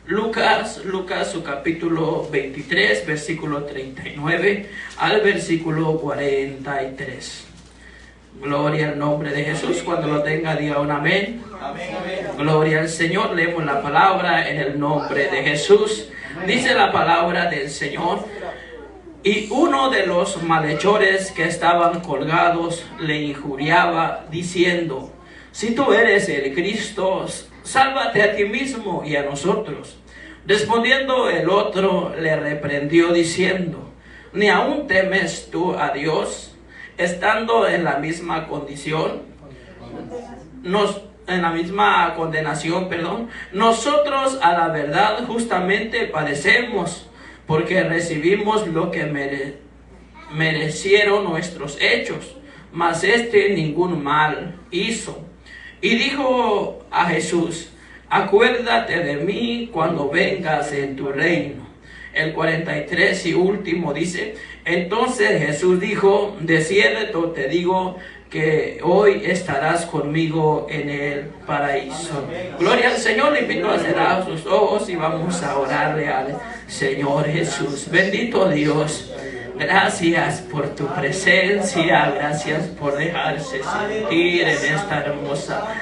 Lucas su capítulo 23, versículo 39 al versículo 43. Gloria al nombre de Jesús. Cuando lo tenga, diga un amén. Amén, amén. Gloria al Señor. Leemos la palabra en el nombre de Jesús. Dice la palabra del Señor: y uno de los malhechores que estaban colgados le injuriaba, diciendo: si tú eres el Cristo, sálvate a ti mismo y a nosotros. Respondiendo el otro, le reprendió diciendo: ¿ni aún temes tú a Dios, estando en la misma condición? En la misma condenación, perdón. Nosotros a la verdad justamente padecemos, porque recibimos lo que merecieron nuestros hechos, mas este ningún mal hizo. Y dijo a Jesús: acuérdate de mí cuando vengas en tu reino. El 43 y último dice: entonces Jesús dijo: de cierto te digo que hoy estarás conmigo en el paraíso. Amén. Gloria al Señor. Le invito a cerrar sus ojos y vamos a orarle al Señor Jesús. Bendito Dios, gracias por tu presencia, gracias por dejarse sentir en esta hermosa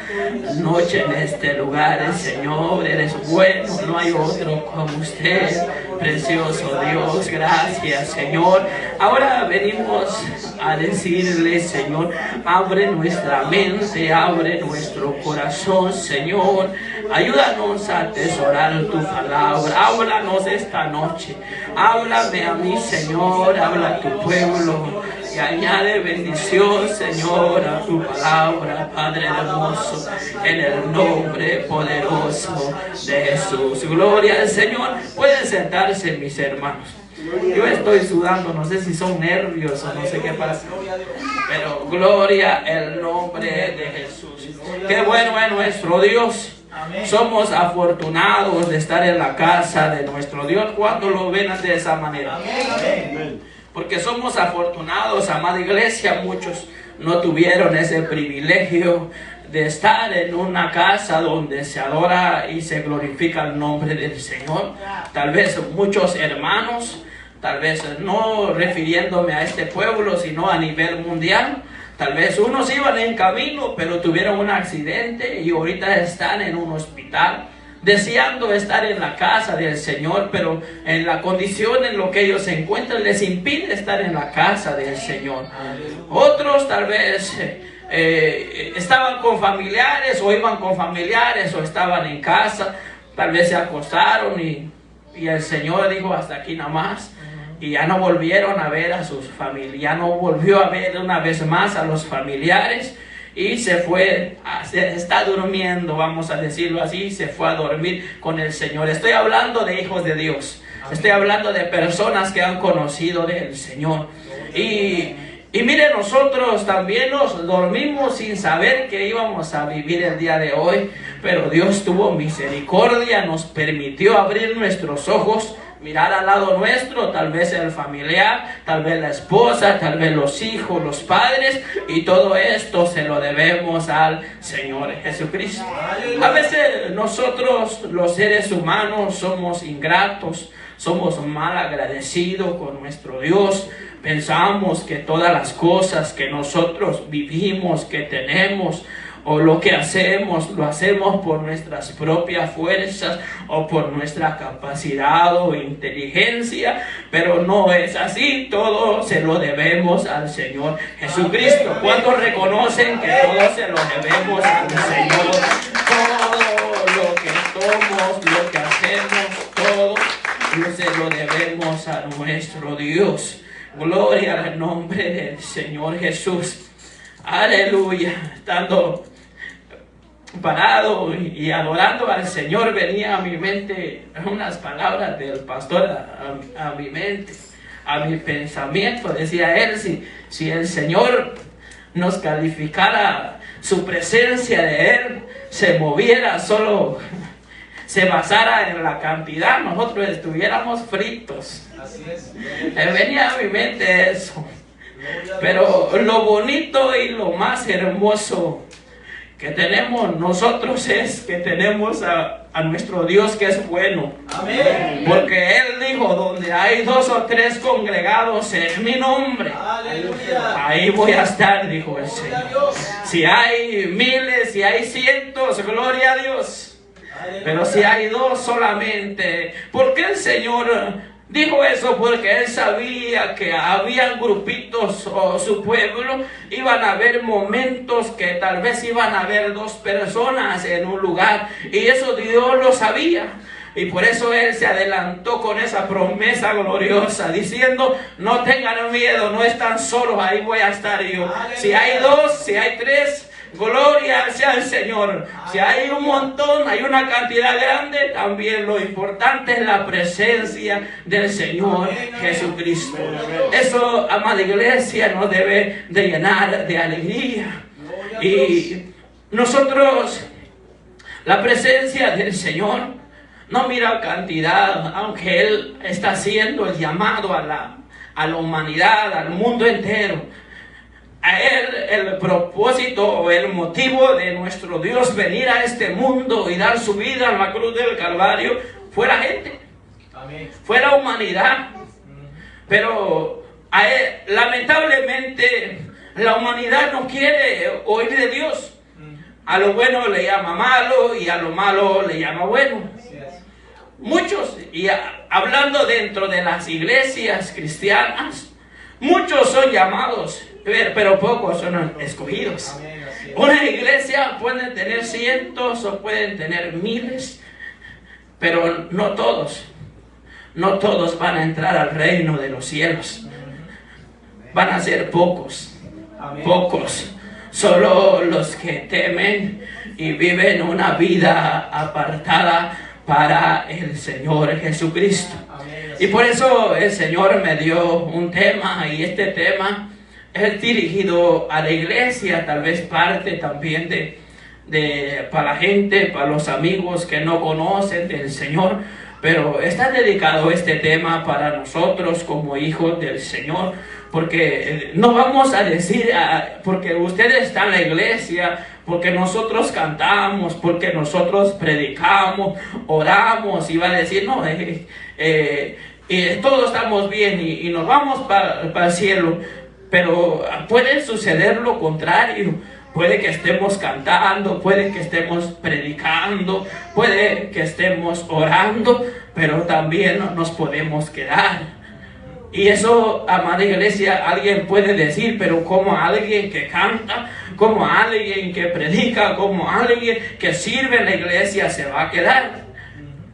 noche, en este lugar. Señor, eres bueno, no hay otro como usted, precioso Dios. Gracias, Señor. Ahora venimos a decirle: Señor, abre nuestra mente, abre nuestro corazón, Señor. Ayúdanos a atesorar tu palabra. Háblanos esta noche. Háblame a mí, Señor. Habla a tu pueblo y añade bendición, Señor, a tu palabra, Padre hermoso, en el nombre poderoso de Jesús. Gloria al Señor. Pueden sentarse, mis hermanos. Yo estoy sudando, no sé si son nervios o no sé qué pasa, pero gloria al nombre de Jesús. Qué bueno es nuestro Dios. Somos afortunados de estar en la casa de nuestro Dios. ¿Cuándo lo ven de esa manera? Porque somos afortunados, amada iglesia. Muchos no tuvieron ese privilegio de estar en una casa donde se adora y se glorifica el nombre del Señor. Tal vez muchos hermanos, tal vez no refiriéndome a este pueblo, sino a nivel mundial, tal vez unos iban en camino, pero tuvieron un accidente y ahorita están en un hospital, deseando estar en la casa del Señor, pero en la condición en lo que ellos se encuentran les impide estar en la casa del Señor. Otros tal vez estaban con familiares, o iban con familiares, o estaban en casa, tal vez se acostaron y el Señor dijo: hasta aquí nada más. Y ya no volvieron a ver a sus familiares, ya no volvió a ver una vez más a los familiares, y se fue, está durmiendo, vamos a decirlo así, se fue a dormir con el Señor. Estoy hablando de hijos de Dios, estoy hablando de personas que han conocido del Señor. Y mire, nosotros también nos dormimos sin saber que íbamos a vivir el día de hoy, pero Dios tuvo misericordia, nos permitió abrir nuestros ojos, mirar al lado nuestro, tal vez el familiar, tal vez la esposa, tal vez los hijos, los padres, y todo esto se lo debemos al Señor Jesucristo. A veces nosotros, los seres humanos, somos ingratos, somos mal agradecidos con nuestro Dios. Pensamos que todas las cosas que nosotros vivimos, que tenemos, o lo que hacemos, lo hacemos por nuestras propias fuerzas o por nuestra capacidad o inteligencia, pero no es así. Todo se lo debemos al Señor Jesucristo. ¿Cuántos reconocen que todo se lo debemos al Señor? Todo lo que somos, lo que hacemos, todo se lo debemos a nuestro Dios. Gloria al nombre del Señor Jesús. Aleluya. Estando parado y adorando al Señor, venía a mi mente unas palabras del pastor, a mi mente, a mi pensamiento. Decía él: si el Señor nos calificara, su presencia de Él se moviera, solo se basara en la cantidad, nosotros estuviéramos fritos. Así es. Venía a mi mente eso. Pero lo bonito y lo más hermoso que tenemos nosotros es que tenemos a nuestro Dios que es bueno. Amén. Porque Él dijo, donde hay 2 o 3 congregados en mi nombre, Aleluya. ahí voy a estar, dijo el Gloria a Señor. Dios. Si hay miles, si hay cientos, gloria a Dios. Pero si hay 2 solamente, ¿por qué el Señor dijo eso? Porque Él sabía que habían grupitos o su pueblo, iban a haber momentos que tal vez iban a haber 2 personas en un lugar, y eso Dios lo sabía. Y por eso Él se adelantó con esa promesa gloriosa, diciendo, no tengan miedo, no están solos, ahí voy a estar yo. Si hay 2, si hay 3, gloria sea el Señor. Si hay un montón, hay una cantidad grande, también lo importante es la presencia del Señor Jesucristo. Eso, amada iglesia, nos debe de llenar de alegría. Y nosotros, la presencia del Señor no mira cantidad, aunque Él está haciendo el llamado a la humanidad, al mundo entero. A Él el propósito o el motivo de nuestro Dios venir a este mundo y dar su vida en la cruz del Calvario fue la gente. Amén. Fue la humanidad. Pero a Él, lamentablemente, la humanidad no quiere oír de Dios. A lo bueno le llama malo y a lo malo le llama bueno. Así es. Muchos, y hablando dentro de las iglesias cristianas, muchos son llamados, pero pocos son escogidos. Amén. Así es. Una iglesia puede tener cientos o pueden tener miles, pero no todos van a entrar al reino de los cielos. Van a ser pocos, Amén. pocos. Solo los que temen y viven una vida apartada para el Señor Jesucristo. Amén. Y por eso el Señor me dio un tema, y este tema es dirigido a la iglesia, tal vez parte también para la gente, para los amigos que no conocen del Señor, pero está dedicado este tema para nosotros como hijos del Señor, porque no vamos a decir, porque usted está en la iglesia, porque nosotros cantamos, porque nosotros predicamos, oramos, y va a decir, no, todos estamos bien y nos vamos para el cielo. Pero puede suceder lo contrario. Puede que estemos cantando, puede que estemos predicando, puede que estemos orando, pero también nos podemos quedar. Y eso, amada iglesia, alguien puede decir, pero como alguien que canta, como alguien que predica, como alguien que sirve en la iglesia se va a quedar.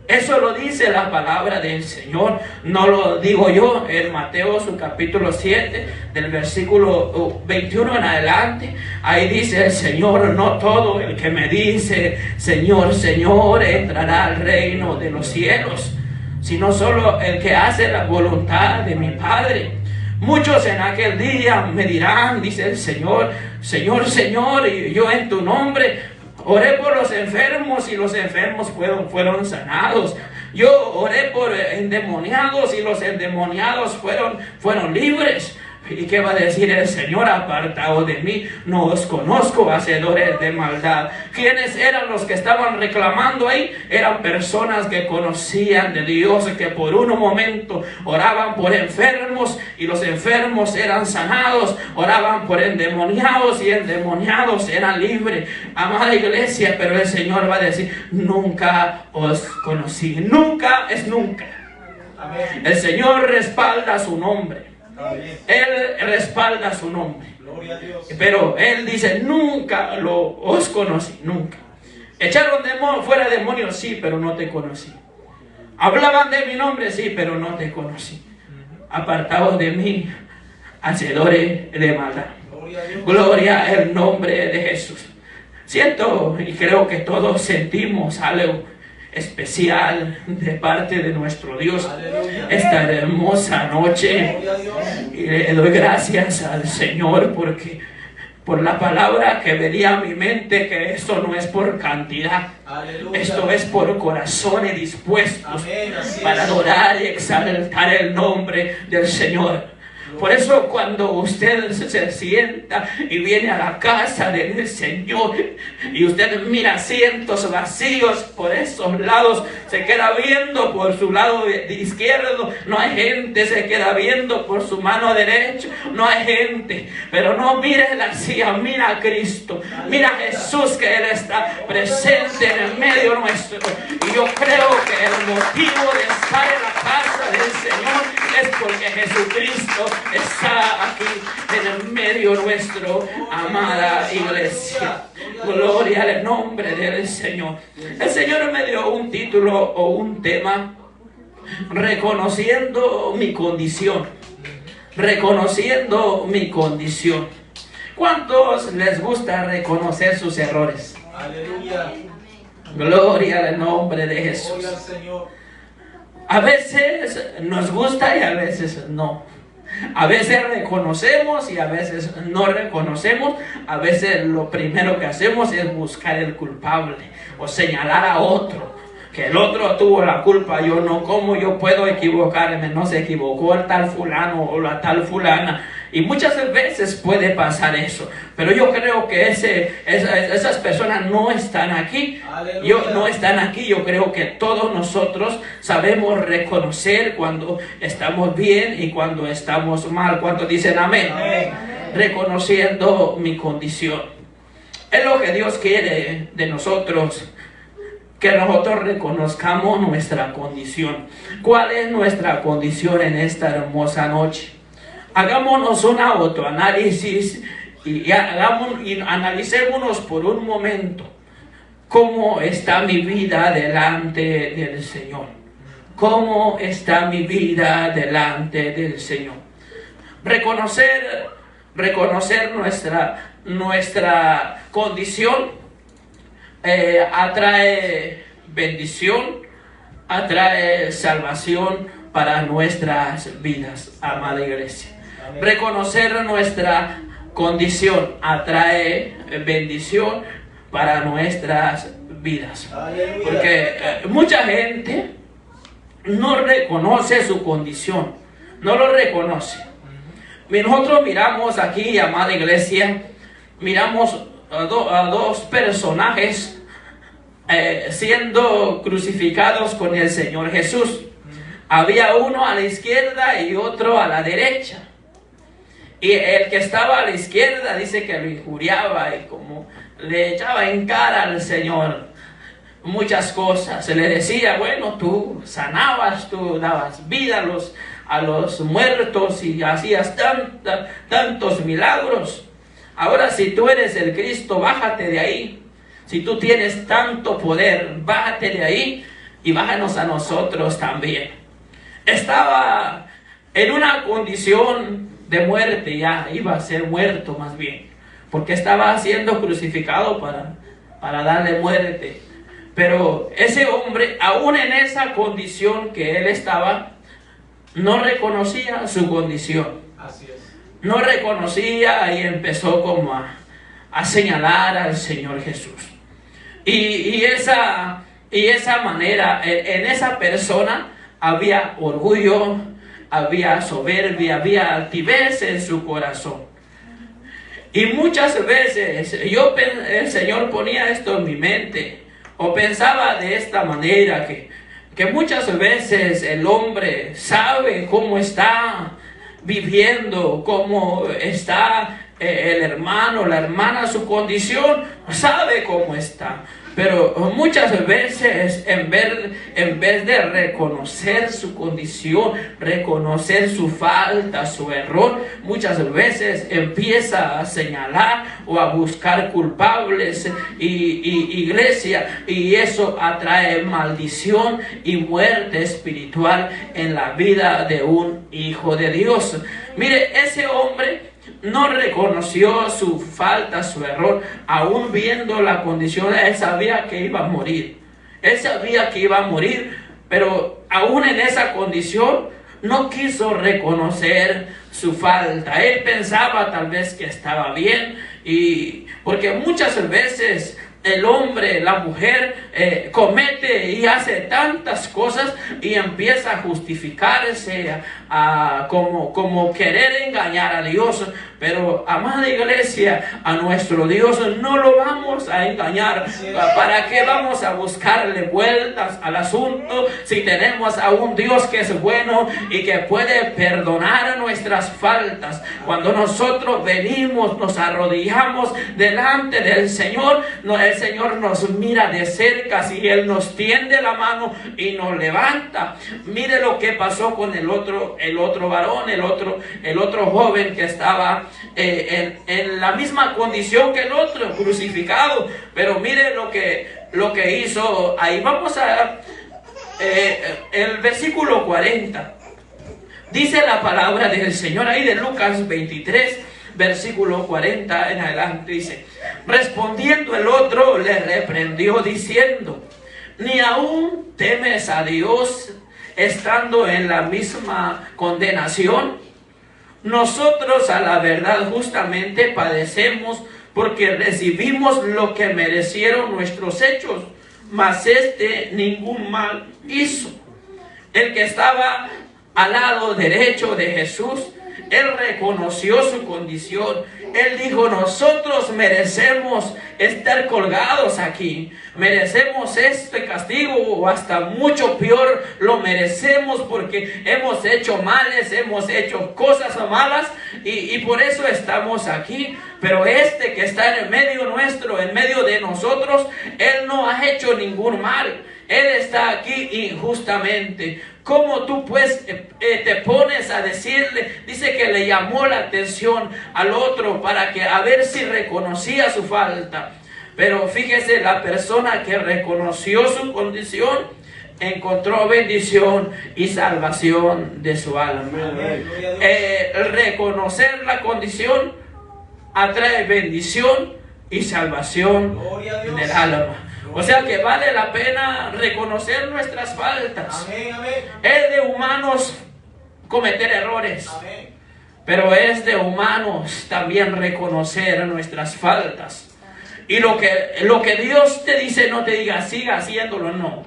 Eso lo dice la palabra del Señor, no lo digo yo. En Mateo, su capítulo 7, del versículo 21 en adelante, ahí dice el Señor, no todo el que me dice, Señor, Señor, entrará al reino de los cielos, sino solo el que hace la voluntad de mi Padre. Muchos en aquel día me dirán, dice el Señor, Señor, Señor, y yo en tu nombre oré por los enfermos y los enfermos fueron sanados. Yo oré por endemoniados y los endemoniados fueron libres. ¿Y qué va a decir el Señor? Apartaos de mí, no os conozco, hacedores de maldad. ¿Quiénes eran los que estaban reclamando ahí? Eran personas que conocían de Dios, que por un momento oraban por enfermos y los enfermos eran sanados, oraban por endemoniados y endemoniados eran libres. Amada iglesia, pero el Señor va a decir, nunca os conocí. Nunca es nunca. Amén. El Señor respalda su nombre. Amén. Él respalda su nombre. Gloria a Dios. Pero Él dice, nunca os conocí, nunca. Echaron fuera demonios, sí, pero no te conocí. Hablaban de mi nombre, sí, pero no te conocí. Apartados de mí, hacedores de maldad. Gloria a Dios. Gloria al nombre de Jesús. Siento y creo que todos sentimos algo especial de parte de nuestro Dios Aleluya. esta hermosa noche. Gloria a Dios. Y le doy gracias al Señor por la palabra que venía a mi mente, que esto no es por cantidad, Aleluya. esto es por corazones dispuestos Amén. Así para es. adorar y exaltar el nombre del Señor. Por eso cuando usted se sienta y viene a la casa del Señor y usted mira asientos vacíos por esos lados, se queda viendo por su lado de izquierdo, no hay gente, se queda viendo por su mano derecha, no hay gente, pero no mire la silla, mira a Cristo, mira a Jesús, que Él está presente en el medio nuestro. Y yo creo que el motivo de estar en la casa del Señor es porque Jesucristo está aquí en el medio nuestro, amada iglesia. Gloria al nombre del Señor. El Señor me dio un título o un tema: reconociendo mi condición. Reconociendo mi condición. ¿Cuántos les gusta reconocer sus errores? Aleluya. Gloria al nombre de Jesús. Gloria al Señor. A veces nos gusta y a veces no. A veces reconocemos y a veces no reconocemos. A veces lo primero que hacemos es buscar el culpable o señalar a otro, que el otro tuvo la culpa, yo no. ¿Cómo yo puedo equivocarme? No se equivocó el tal fulano o la tal fulana. Y muchas veces puede pasar eso, pero yo creo que esas personas no están aquí. No están aquí. Yo creo que todos nosotros sabemos reconocer cuando estamos bien y cuando estamos mal. ¿Cuántos dicen amén? Amén. Reconociendo mi condición. Es lo que Dios quiere de nosotros, que nosotros reconozcamos nuestra condición. ¿Cuál es nuestra condición en esta hermosa noche? Hagámonos un autoanálisis y analicémonos por un momento cómo está mi vida delante del Señor. ¿Cómo está mi vida delante del Señor? Reconocer nuestra condición atrae bendición, atrae salvación para nuestras vidas, amada iglesia. Amén. Reconocer nuestra condición atrae bendición para nuestras vidas. Aleluya. Porque mucha gente no reconoce su condición, no lo reconoce. Nosotros miramos aquí, amada iglesia, miramos a dos personajes siendo crucificados con el Señor Jesús. Había uno a la izquierda y otro a la derecha. Y el que estaba a la izquierda dice que lo injuriaba y como le echaba en cara al Señor muchas cosas. Se le decía, bueno, tú sanabas, tú dabas vida a los muertos y hacías tantos milagros. Ahora, si tú eres el Cristo, bájate de ahí. Si tú tienes tanto poder, bájate de ahí y bájanos a nosotros también. Estaba en una condición de muerte, ya iba a ser muerto más bien, porque estaba siendo crucificado para darle muerte. Pero ese hombre, aún en esa condición que él estaba, no reconocía su condición. Así es. No reconocía y empezó como a señalar al Señor Jesús. Y esa manera, en esa persona había orgullo, había soberbia, había altivez en su corazón. Y muchas veces el Señor ponía esto en mi mente, o pensaba de esta manera, que muchas veces el hombre sabe cómo está viviendo, cómo está el hermano, la hermana, su condición, sabe cómo está. Pero muchas veces en vez de reconocer su condición, reconocer su falta, su error, muchas veces empieza a señalar o a buscar culpables y iglesia, y eso atrae maldición y muerte espiritual en la vida de un hijo de Dios. Mire, ese hombre no reconoció su falta, su error, aún viendo la condición. Él sabía que iba a morir. Él sabía que iba a morir, pero aún en esa condición no quiso reconocer su falta. Él pensaba tal vez que estaba bien, y porque muchas veces el hombre, la mujer comete y hace tantas cosas y empieza a justificarse como querer engañar a Dios. Pero, amada iglesia, a nuestro Dios no lo vamos a engañar. ¿Para qué vamos a buscarle vueltas al asunto si tenemos a un Dios que es bueno y que puede perdonar nuestras faltas? Cuando nosotros venimos, nos arrodillamos delante del Señor, el Señor nos mira de cerca, si Él nos tiende la mano y nos levanta. Mire lo que pasó con el otro varón, el otro joven que estaba en la misma condición que el otro, crucificado. Pero mire lo que hizo ahí. Vamos a el versículo 40. Dice la palabra del Señor ahí de Lucas 23, versículo 40 en adelante. Dice: respondiendo el otro, le reprendió diciendo: ¿ni aún temes a Dios estando en la misma condenación? Nosotros a la verdad justamente padecemos, porque recibimos lo que merecieron nuestros hechos, mas ningún mal hizo. El que estaba al lado derecho de Jesús, él reconoció su condición. Él dijo: nosotros merecemos estar colgados aquí, merecemos este castigo, o hasta mucho peor lo merecemos, porque hemos hecho males, hemos hecho cosas malas, y por eso estamos aquí. Pero este que está en medio nuestro, en medio de nosotros, él no ha hecho ningún mal. Él está aquí injustamente. ¿Cómo tú pues te pones a decirle? Dice que le llamó la atención al otro para que a ver si reconocía su falta. Pero fíjese, la persona que reconoció su condición encontró bendición y salvación de su alma. Reconocer la condición atrae bendición y salvación del alma. O sea que vale la pena reconocer nuestras faltas. Amén, amén. Es de humanos cometer errores. Amén. Pero es de humanos también reconocer nuestras faltas. Y lo que Dios te dice, no te diga siga haciéndolo, no.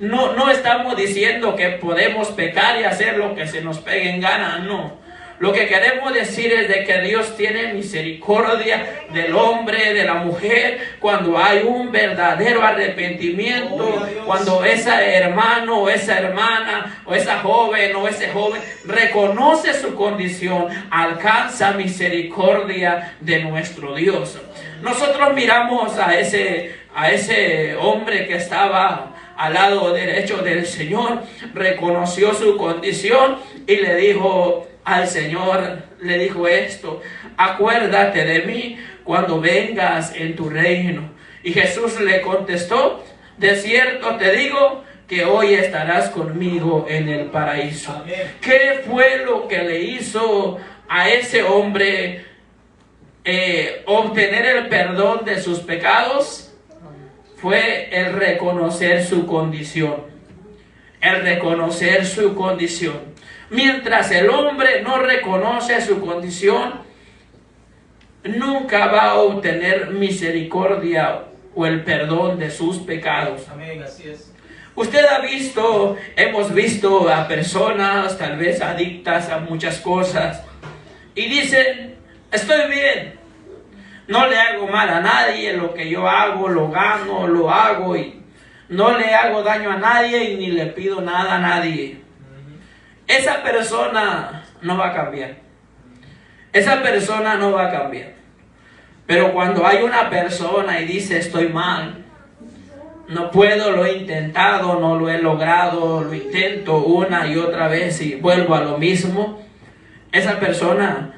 No estamos diciendo que podemos pecar y hacer lo que se nos pegue en gana, no. Lo que queremos decir es de que Dios tiene misericordia del hombre, de la mujer, cuando hay un verdadero arrepentimiento, cuando ese hermano o esa hermana o esa joven o ese joven reconoce su condición, alcanza misericordia de nuestro Dios. Nosotros miramos a ese hombre que estaba al lado derecho del Señor, reconoció su condición y le dijo al Señor, le dijo esto: acuérdate de mí cuando vengas en tu reino. Y Jesús le contestó: de cierto te digo que hoy estarás conmigo en el paraíso. Amén. ¿Qué fue lo que le hizo a ese hombre obtener el perdón de sus pecados? Fue el reconocer su condición. El reconocer su condición. Mientras el hombre no reconoce su condición, nunca va a obtener misericordia o el perdón de sus pecados. Amén, así es. Usted hemos visto a personas tal vez adictas a muchas cosas y dicen: estoy bien, no le hago mal a nadie, lo que yo hago lo gano, lo hago y no le hago daño a nadie y ni le pido nada a nadie. Esa persona no va a cambiar. Esa persona no va a cambiar. Pero cuando hay una persona y dice: estoy mal, no puedo, lo he intentado, no lo he logrado, lo intento una y otra vez y vuelvo a lo mismo. Esa persona,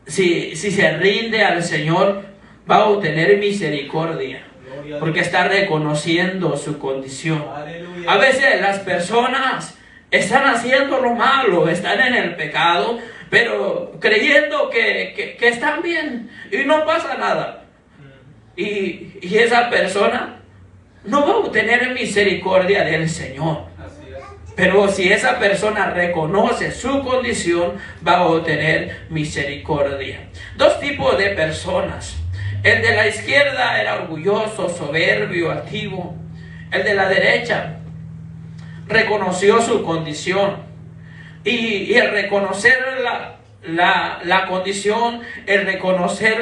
si se rinde al Señor, va a obtener misericordia, porque está reconociendo su condición. Aleluya. A veces las personas están haciendo lo malo, están en el pecado, pero creyendo que están bien y no pasa nada. Y esa persona no va a obtener misericordia del Señor. Así es. Pero si esa persona reconoce su condición, va a obtener misericordia. Dos tipos de personas. El de la izquierda era orgulloso, soberbio, altivo. El de la derecha reconoció su condición. Y el reconocer la condición, el reconocer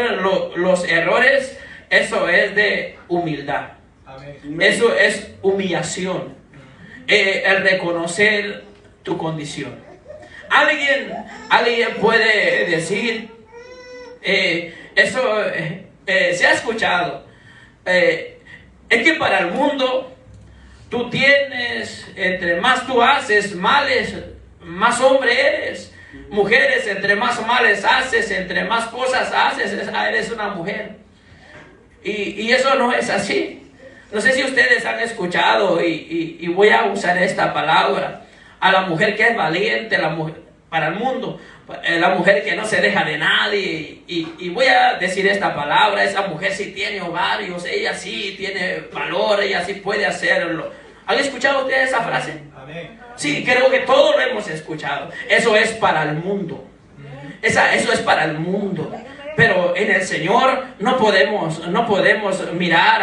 los errores, eso es de humildad. Amén. Eso es humillación. El reconocer tu condición. Alguien puede decir, eso se ha escuchado, es que para el mundo tú tienes, entre más tú haces males, más hombre eres. Mujeres, entre más males haces, entre más cosas haces, eres una mujer. Y eso no es así. No sé si ustedes han escuchado, y voy a usar esta palabra, a la mujer que es valiente, la mujer, para el mundo, la mujer que no se deja de nadie, y voy a decir esta palabra, esa mujer sí tiene ovarios, ella sí tiene valor, ella sí puede hacerlo. ¿Han escuchado ustedes esa frase? Amén. Sí, creo que todos lo hemos escuchado. Eso es para el mundo. Eso es para el mundo. Pero en el Señor no podemos mirar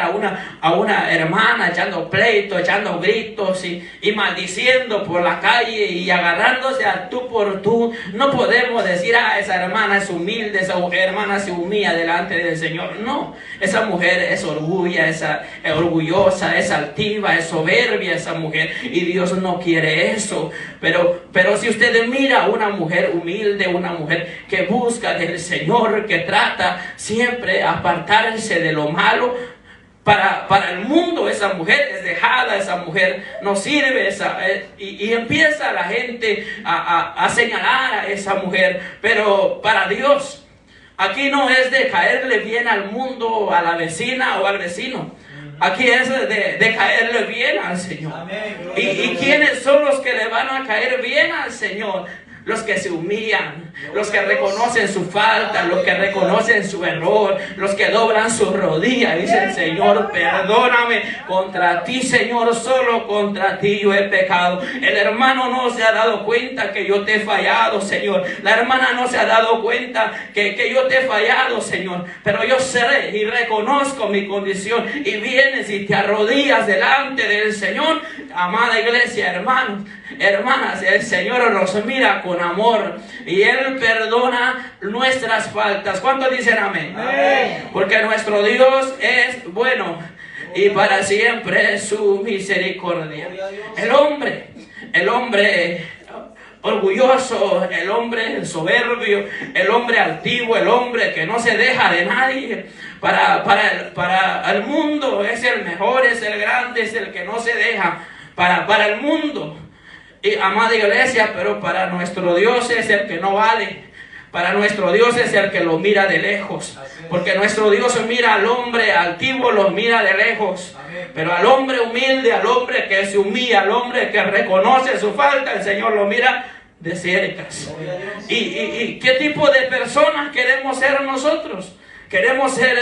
a una hermana echando pleito, echando gritos y maldiciendo por la calle y agarrándose a tú por tú. No podemos decir, esa hermana es humilde, esa hermana se humilla delante del Señor. No, esa mujer es orgullosa, es altiva, es soberbia esa mujer, y Dios no quiere eso. Pero si usted mira a una mujer humilde, una mujer que busca del Señor, que trata siempre apartarse de lo malo, para el mundo esa mujer es dejada, esa mujer no sirve, y empieza la gente a señalar a esa mujer. Pero para Dios, aquí no es de caerle bien al mundo, a la vecina o al vecino. Aquí es de caerle bien al Señor. Amén. ¿Y quiénes son los que le van a caer bien al Señor? Los que se humillan, los que reconocen su falta, los que reconocen su error, los que doblan sus rodillas y dicen, Señor, perdóname, contra ti, Señor, solo contra ti yo he pecado. El hermano no se ha dado cuenta que yo te he fallado, Señor. La hermana no se ha dado cuenta que yo te he fallado, Señor. Pero yo sé y reconozco mi condición, y vienes y te arrodillas delante del Señor. Amada iglesia, hermanos, hermanas, el Señor nos mira con amor y Él perdona nuestras faltas. ¿Cuántos dicen amén? Amén. Porque nuestro Dios es bueno y para siempre es su misericordia. El hombre orgulloso, el hombre soberbio, el hombre altivo, el hombre que no se deja de nadie, para el mundo es el mejor, es el grande, es el que no se deja. Para el mundo, y amada iglesia, pero para nuestro Dios es el que no vale. Para nuestro Dios es el que lo mira de lejos. Porque nuestro Dios mira al hombre altivo, lo mira de lejos. Pero al hombre humilde, al hombre que se humilla, al hombre que reconoce su falta, el Señor lo mira de cerca. ¿Y qué tipo de personas queremos ser nosotros? Queremos ser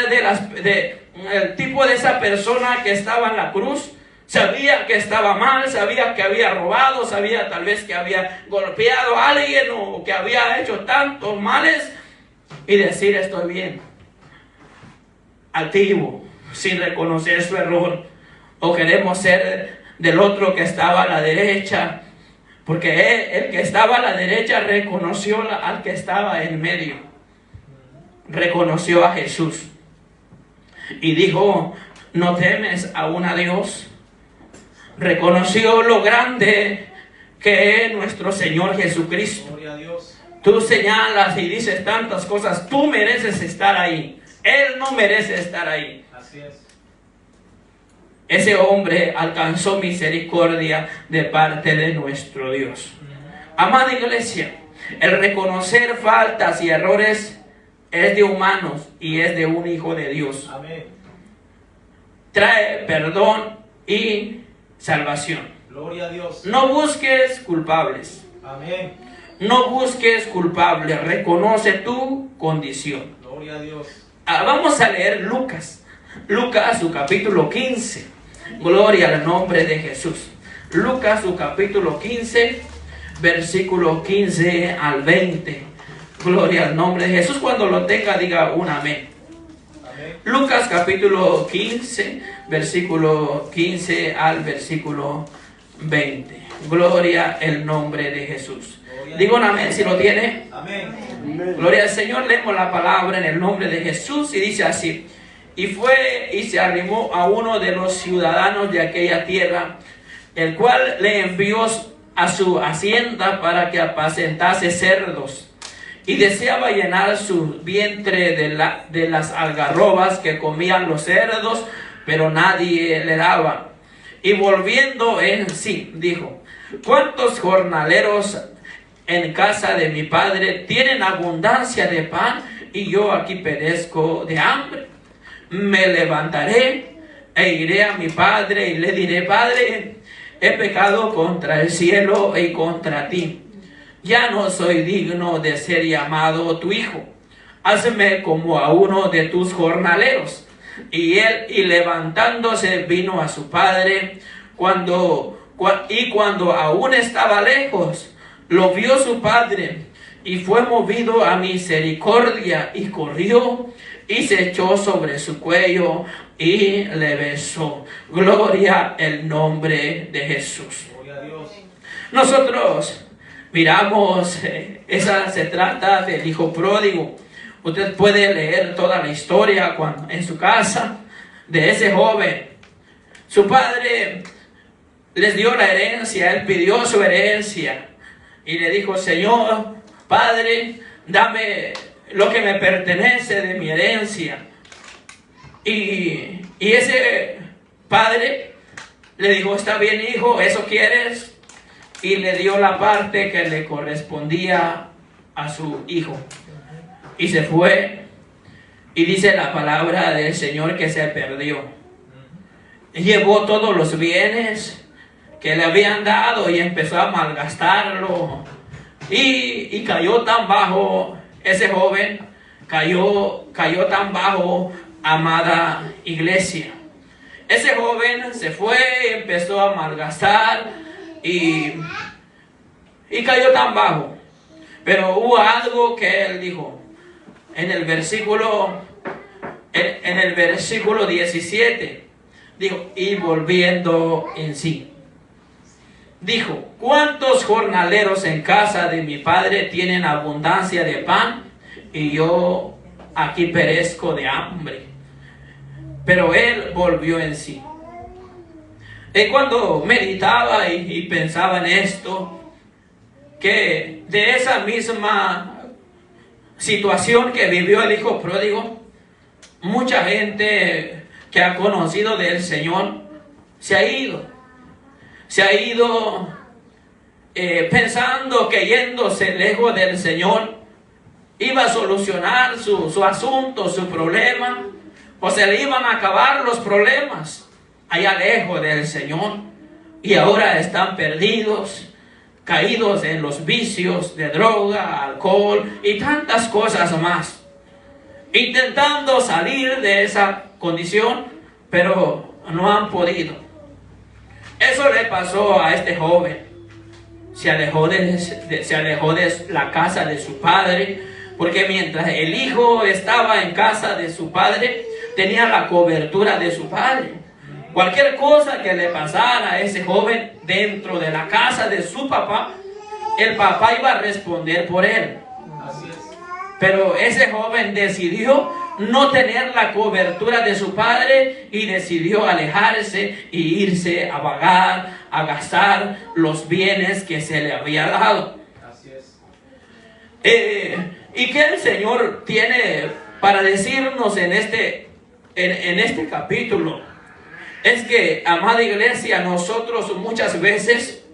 el tipo de esa persona que estaba en la cruz. Sabía que estaba mal, sabía que había robado, sabía tal vez que había golpeado a alguien o que había hecho tantos males, y decir estoy bien. Altivo, sin reconocer su error. O queremos ser del otro que estaba a la derecha, porque el que estaba a la derecha reconoció al que estaba en medio. Reconoció a Jesús y dijo, ¿no temes aún a Dios? Reconoció lo grande que es nuestro Señor Jesucristo. Gloria a Dios. Tú señalas y dices tantas cosas, tú mereces estar ahí. Él no merece estar ahí. Así es. Ese hombre alcanzó misericordia de parte de nuestro Dios. Amada iglesia, el reconocer faltas y errores es de humanos y es de un hijo de Dios. Amén. Trae perdón y salvación. Gloria a Dios. No busques culpables. Amén. No busques culpables. Reconoce tu condición. Gloria a Dios. Vamos a leer Lucas. Lucas, su capítulo 15. Gloria al nombre de Jesús. Lucas, su capítulo 15, versículo 15 al 20. Gloria al nombre de Jesús. Cuando lo tenga, diga un amén. Amén. Lucas capítulo 15, versículo 15 al versículo 20. Gloria el nombre de Jesús. Digo un amén si lo tiene. Amén. Gloria al Señor. Leemos la palabra en el nombre de Jesús y dice así: y fue y se arrimó a uno de los ciudadanos de aquella tierra, el cual le envió a su hacienda para que apacentase cerdos, y deseaba llenar su vientre de las algarrobas que comían los cerdos, pero nadie le daba. Y volviendo en sí, dijo: ¿cuántos jornaleros en casa de mi padre tienen abundancia de pan, y yo aquí perezco de hambre? Me levantaré e iré a mi padre y le diré: Padre, he pecado contra el cielo y contra ti. Ya no soy digno de ser llamado tu hijo. Hazme como a uno de tus jornaleros. Y él, levantándose, vino a su padre. Cuando aún estaba lejos, lo vio su padre, y fue movido a misericordia, y corrió y se echó sobre su cuello y le besó. Gloria al nombre de Jesús. Gloria a Dios. Nosotros miramos, se trata del hijo pródigo. Usted puede leer toda la historia en su casa de ese joven. Su padre les dio la herencia, él pidió su herencia y le dijo: Señor, Padre, dame lo que me pertenece de mi herencia. Y ese padre le dijo: está bien, hijo, ¿eso quieres? Y le dio la parte que le correspondía a su hijo. Y se fue. Y dice la palabra del Señor que se perdió. Llevó todos los bienes que le habían dado y empezó a malgastarlo. Y cayó tan bajo, ese joven cayó tan bajo, amada iglesia. Ese joven se fue, empezó a malgastar y cayó tan bajo. Pero hubo algo que él dijo en el versículo 17. Dijo: y volviendo en sí, dijo: ¿cuántos jornaleros en casa de mi padre tienen abundancia de pan, y yo aquí perezco de hambre? Pero él volvió en sí. Y cuando meditaba y pensaba en esto, que de esa misma situación que vivió el hijo pródigo, mucha gente que ha conocido del Señor se ha ido. Se ha ido pensando que yéndose lejos del Señor iba a solucionar su asunto, su problema, o se le iban a acabar los problemas allá lejos del Señor. Y ahora están perdidos, caídos en los vicios de droga, alcohol y tantas cosas más, intentando salir de esa condición, pero no han podido. Eso le pasó a este joven. Se alejó de la casa de su padre, porque mientras el hijo estaba en casa de su padre, tenía la cobertura de su padre. Cualquier cosa que le pasara a ese joven dentro de la casa de su papá, el papá iba a responder por él. Así es. Pero ese joven decidió no tener la cobertura de su padre y decidió alejarse y irse a vagar, a gastar los bienes que se le había dado. Así es. ¿Y qué el Señor tiene para decirnos en este capítulo? Es que, amada iglesia, nosotros muchas veces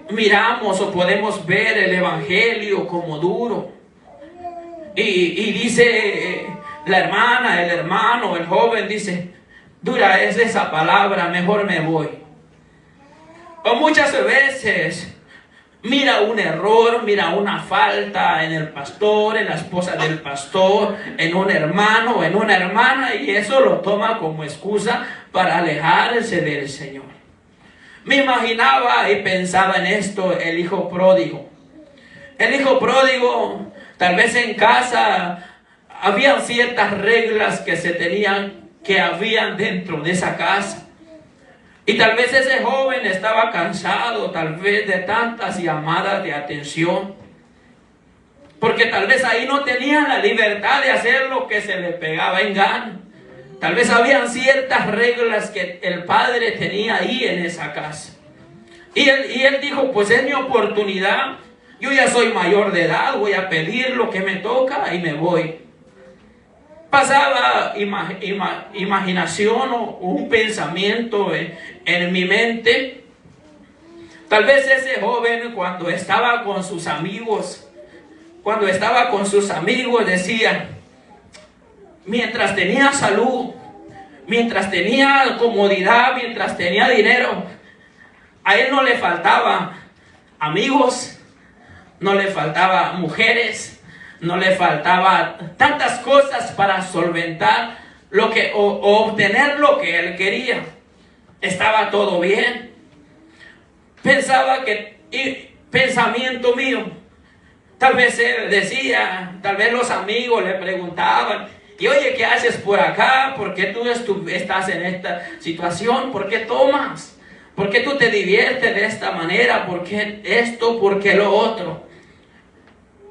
miramos o podemos ver el evangelio como duro. Y dice la hermana, el hermano, el joven dice: dura es esa palabra, mejor me voy. O muchas veces mira un error, mira una falta en el pastor, en la esposa del pastor, en un hermano, en una hermana, y eso lo toma como excusa para alejarse del Señor. Me imaginaba y pensaba en esto, el hijo pródigo. El hijo pródigo, tal vez en casa, habían ciertas reglas que se tenían, que habían dentro de esa casa. Y tal vez ese joven estaba cansado, tal vez de tantas llamadas de atención, porque tal vez ahí no tenía la libertad de hacer lo que se le pegaba en gana. Tal vez habían ciertas reglas que el padre tenía ahí en esa casa. Y él dijo, pues es mi oportunidad, yo ya soy mayor de edad, voy a pedir lo que me toca y me voy. Pasaba imaginación o un pensamiento en mi mente. Tal vez ese joven cuando estaba con sus amigos, decía, mientras tenía salud, mientras tenía comodidad, mientras tenía dinero, a él no le faltaba amigos, no le faltaba mujeres, no le faltaba tantas cosas para solventar o obtener lo que él quería. Estaba todo bien. Pensamiento mío, tal vez él decía, tal vez los amigos le preguntaban, y oye, ¿qué haces por acá? ¿Por qué tú estás en esta situación? ¿Por qué tomas? ¿Por qué tú te diviertes de esta manera? ¿Por qué esto? ¿Por qué lo otro?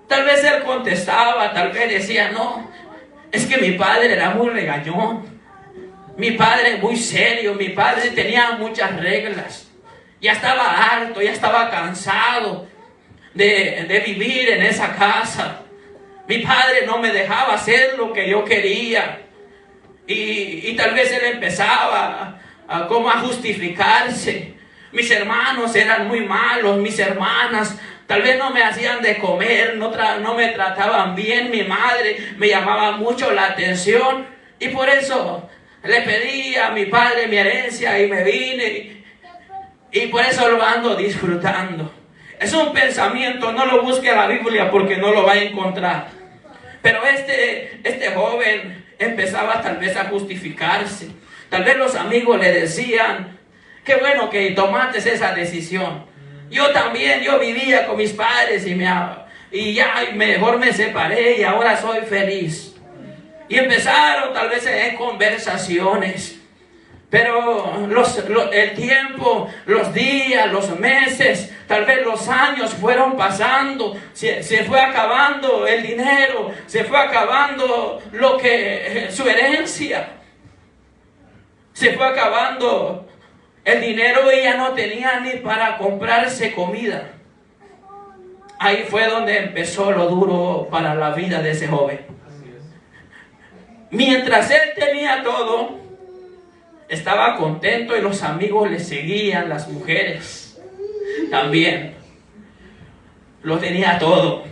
Tal vez él contestaba, tal vez decía, no, es que mi padre era muy regañón, mi padre muy serio, mi padre tenía muchas reglas, ya estaba harto, ya estaba cansado de vivir en esa casa. Mi padre no me dejaba hacer lo que yo quería. Y tal vez él empezaba como a justificarse. Mis hermanos eran muy malos, mis hermanas tal vez no me hacían de comer, no me trataban bien, mi madre me llamaba mucho la atención y por eso le pedí a mi padre mi herencia y me vine y por eso lo ando disfrutando. Es un pensamiento, no lo busque en la Biblia porque no lo va a encontrar. Pero este joven empezaba tal vez a justificarse. Tal vez los amigos le decían, qué bueno que tomaste esa decisión. Yo también, yo vivía con mis padres y ya mejor me separé y ahora soy feliz. Y empezaron tal vez en conversaciones. Pero el tiempo, los días, los meses, tal vez los años fueron pasando, se fue acabando el dinero, se fue acabando su herencia, se fue acabando el dinero y ya no tenía ni para comprarse comida. Ahí fue donde empezó lo duro para la vida de ese joven. Mientras él tenía todo, estaba contento y los amigos le seguían, las mujeres también. Lo tenía todo.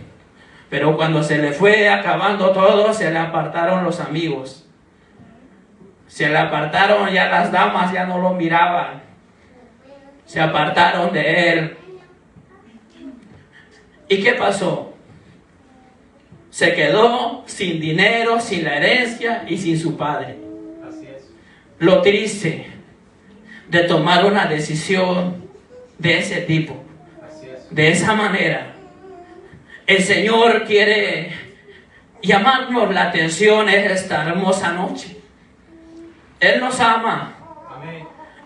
Pero cuando se le fue acabando todo, se le apartaron los amigos. Se le apartaron, ya las damas ya no lo miraban. Se apartaron de él. ¿Y qué pasó? Se quedó sin dinero, sin la herencia y sin su padre. Lo triste de tomar una decisión de ese tipo, de esa manera. El Señor quiere llamarnos la atención esta hermosa noche. Él nos ama.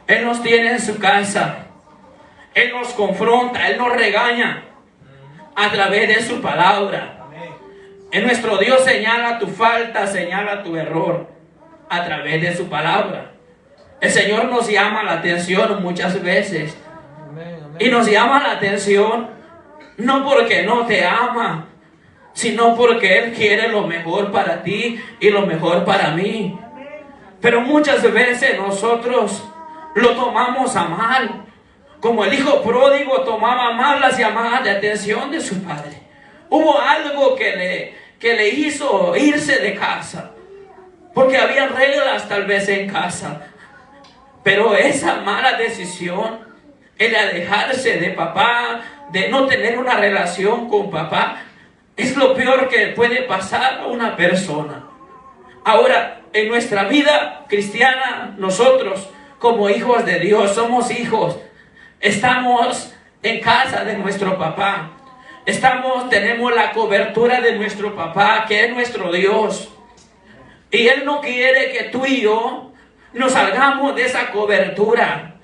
Él nos tiene en su casa. Él nos confronta, Él nos regaña a través de su palabra. En nuestro Dios señala tu falta, señala tu error a través de su palabra. El Señor nos llama la atención muchas veces. Y nos llama la atención no porque no te ama, sino porque Él quiere lo mejor para ti y lo mejor para mí. Pero muchas veces nosotros lo tomamos a mal. Como el hijo pródigo tomaba mal las llamadas de atención de su padre. Hubo algo que le hizo irse de casa. Porque había reglas tal vez en casa. Pero esa mala decisión, el alejarse de papá, de no tener una relación con papá, es lo peor que puede pasar a una persona. Ahora, en nuestra vida cristiana, nosotros como hijos de Dios, somos hijos. Estamos en casa de nuestro papá. Tenemos la cobertura de nuestro papá, que es nuestro Dios. Y Él no quiere que tú y yo nos salgamos de esa cobertura.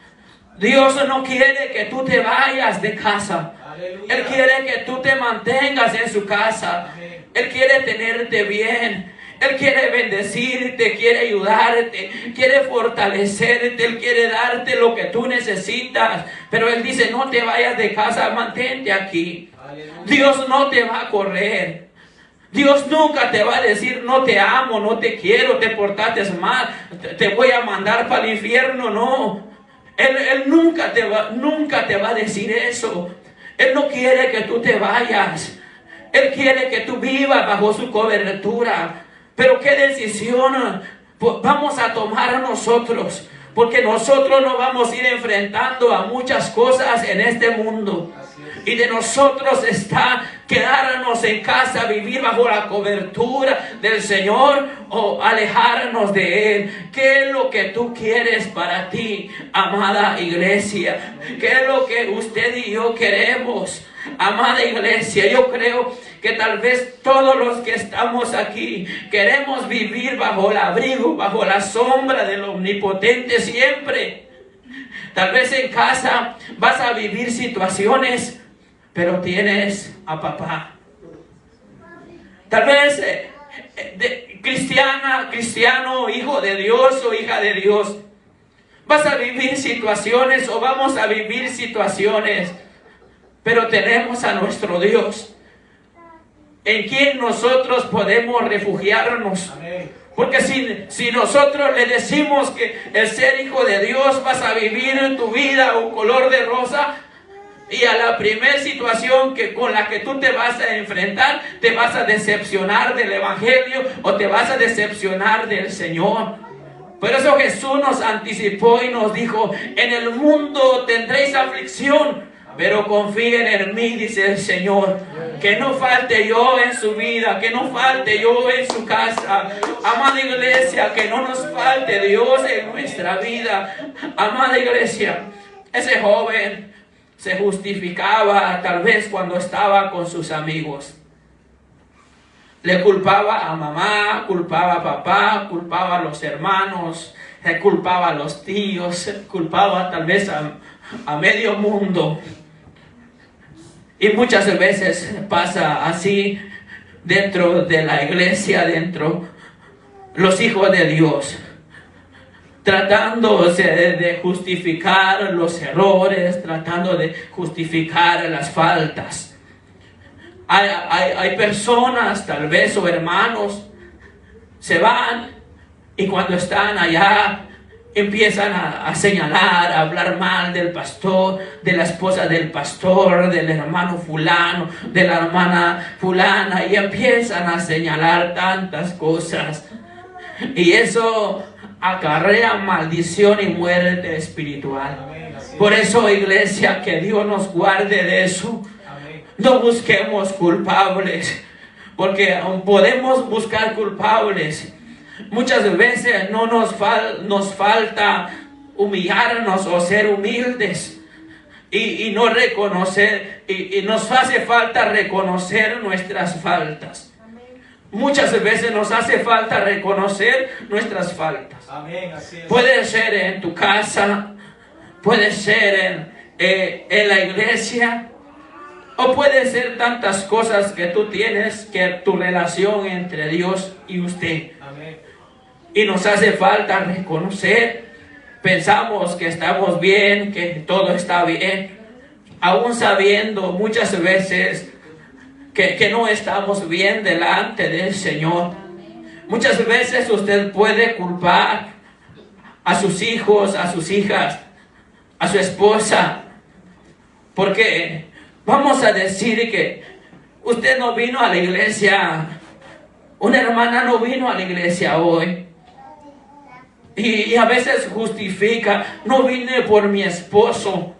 Dios no quiere que tú te vayas de casa. Aleluya. Él quiere que tú te mantengas en su casa. Amén. Él quiere tenerte bien. Él quiere bendecirte, quiere ayudarte, quiere fortalecerte, Él quiere darte lo que tú necesitas. Pero Él dice, no te vayas de casa, mantente aquí. Aleluya. Dios no te va a correr. Dios nunca te va a decir, no te amo, no te quiero, te portaste mal, te voy a mandar para el infierno. No, Él nunca te va a decir eso. Él no quiere que tú te vayas. Él quiere que tú vivas bajo su cobertura. Pero qué decisión vamos a tomar nosotros, porque nosotros nos vamos a ir enfrentando a muchas cosas en este mundo. Y de nosotros está quedarnos en casa, vivir bajo la cobertura del Señor o alejarnos de Él. ¿Qué es lo que tú quieres para ti, amada iglesia? ¿Qué es lo que usted y yo queremos, amada iglesia? Yo creo que tal vez todos los que estamos aquí queremos vivir bajo el abrigo, bajo la sombra del Omnipotente siempre. Tal vez en casa vas a vivir situaciones, pero tienes a papá. Tal vez cristiano, hijo de Dios o hija de Dios, vas a vivir situaciones o vamos a vivir situaciones, pero tenemos a nuestro Dios, en quien nosotros podemos refugiarnos. Amén. Porque si nosotros le decimos que el ser hijo de Dios vas a vivir en tu vida un color de rosa, y a la primera situación con la que tú te vas a enfrentar, te vas a decepcionar del Evangelio o te vas a decepcionar del Señor. Por eso Jesús nos anticipó y nos dijo, en el mundo tendréis aflicción, pero confíen en mí, dice el Señor. Que no falte yo en su vida, que no falte yo en su casa. Amada iglesia, que no nos falte Dios en nuestra vida. Amada iglesia, ese joven se justificaba tal vez cuando estaba con sus amigos. Le culpaba a mamá, culpaba a papá, culpaba a los hermanos, culpaba a los tíos, culpaba tal vez a medio mundo. Y muchas veces pasa así dentro de la iglesia, dentro los hijos de Dios, tratándose de justificar los errores, tratando de justificar las faltas. Hay personas, tal vez, o hermanos, se van y cuando están allá empiezan a señalar, a hablar mal del pastor, de la esposa del pastor, del hermano fulano, de la hermana fulana, y empiezan a señalar tantas cosas. Y eso acarrea maldición y muerte espiritual. Por eso, iglesia, que Dios nos guarde de eso. No busquemos culpables, porque aún podemos buscar culpables. Muchas veces no nos falta humillarnos o ser humildes y no reconocer, y nos hace falta reconocer nuestras faltas. Muchas veces nos hace falta reconocer nuestras faltas. Amén, así es. Puede ser en tu casa, puede ser en la iglesia, o puede ser tantas cosas que tú tienes, que tu relación entre Dios y usted. Amén. Y nos hace falta reconocer. Pensamos que estamos bien, que todo está bien, aún sabiendo muchas veces que no estamos bien delante del Señor. Muchas veces usted puede culpar a sus hijos, a sus hijas, a su esposa, porque vamos a decir que usted no vino a la iglesia, una hermana no vino a la iglesia hoy. Y a veces justifica, no vine por mi esposo,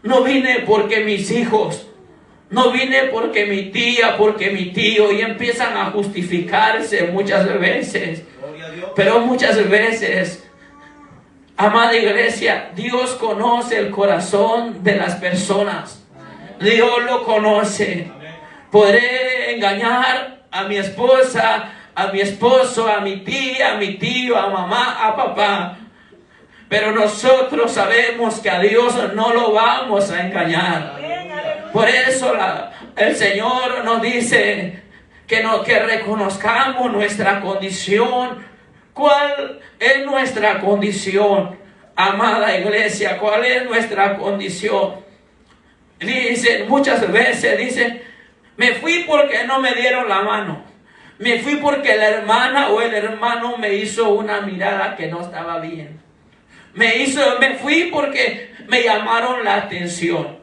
no vine porque mis hijos, no vine porque mi tía, porque mi tío, y empiezan a justificarse muchas veces. Gloria a Dios. Pero muchas veces, amada iglesia, Dios conoce el corazón de las personas. Dios lo conoce. Amén. Podré engañar a mi esposa, a mi esposo, a mi tía, a mi tío, a mamá, a papá. Pero nosotros sabemos que a Dios no lo vamos a engañar. Por eso el Señor nos dice que reconozcamos nuestra condición. ¿Cuál es nuestra condición, amada iglesia? ¿Cuál es nuestra condición? Dice, muchas veces dice, me fui porque no me dieron la mano. Me fui porque la hermana o el hermano me hizo una mirada que no estaba bien. Me fui porque me llamaron la atención.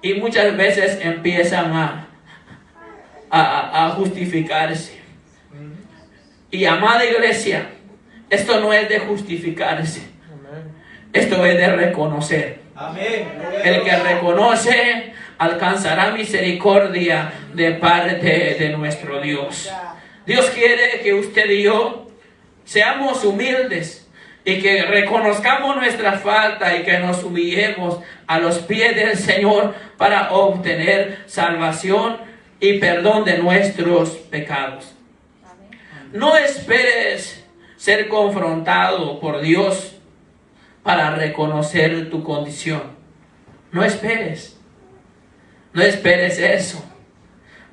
Y muchas veces empiezan a justificarse. Y amada iglesia, esto no es de justificarse. Esto es de reconocer. El que reconoce alcanzará misericordia de parte de nuestro Dios. Dios quiere que usted y yo seamos humildes y que reconozcamos nuestra falta y que nos humillemos a los pies del Señor para obtener salvación y perdón de nuestros pecados. No esperes ser confrontado por Dios para reconocer tu condición. No esperes. No esperes eso,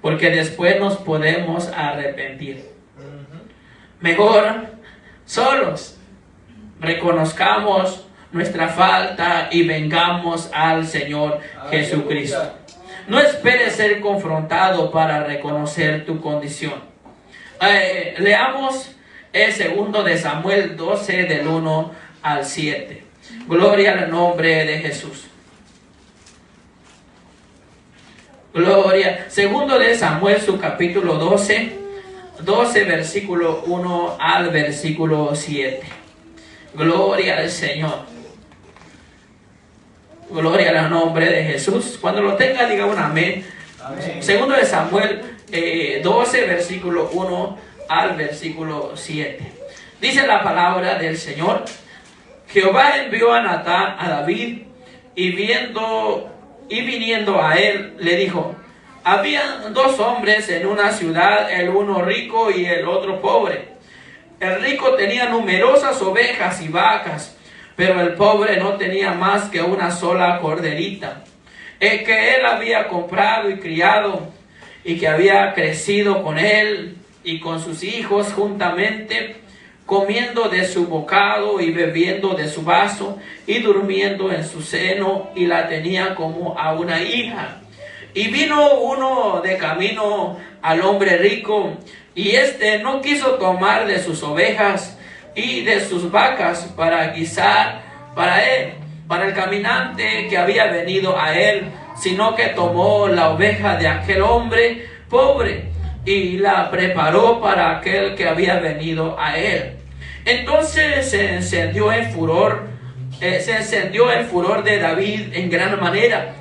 porque después nos podemos arrepentir. Mejor solos reconozcamos nuestra falta y vengamos al Señor Jesucristo. No esperes ser confrontado para reconocer tu condición. Leamos el 2 de Samuel 12 del 1 al 7. Gloria al nombre de Jesús. Gloria. 2 de Samuel, su capítulo 12 versículo 1 al versículo 7. Gloria al Señor. Gloria al nombre de Jesús. Cuando lo tenga, diga un amén. Amén. 2 de Samuel 12 versículo 1 al versículo 7. Dice la palabra del Señor: Jehová envió a Natán a David, y viniendo a él, le dijo: había dos hombres en una ciudad, el uno rico y el otro pobre. El rico tenía numerosas ovejas y vacas, pero el pobre no tenía más que una sola corderita, que él había comprado y criado, y que había crecido con él y con sus hijos juntamente, comiendo de su bocado y bebiendo de su vaso y durmiendo en su seno, y la tenía como a una hija. Y vino uno de camino al hombre rico, y éste no quiso tomar de sus ovejas y de sus vacas para guisar para él, para el caminante que había venido a él, sino que tomó la oveja de aquel hombre pobre y la preparó para aquel que había venido a él. Entonces se encendió el furor de David en gran manera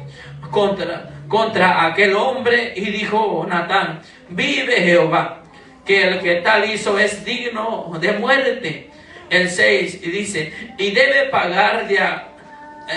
contra aquel hombre, y dijo Natán: vive Jehová, que el que tal hizo es digno de muerte. El 6 dice: y debe pagar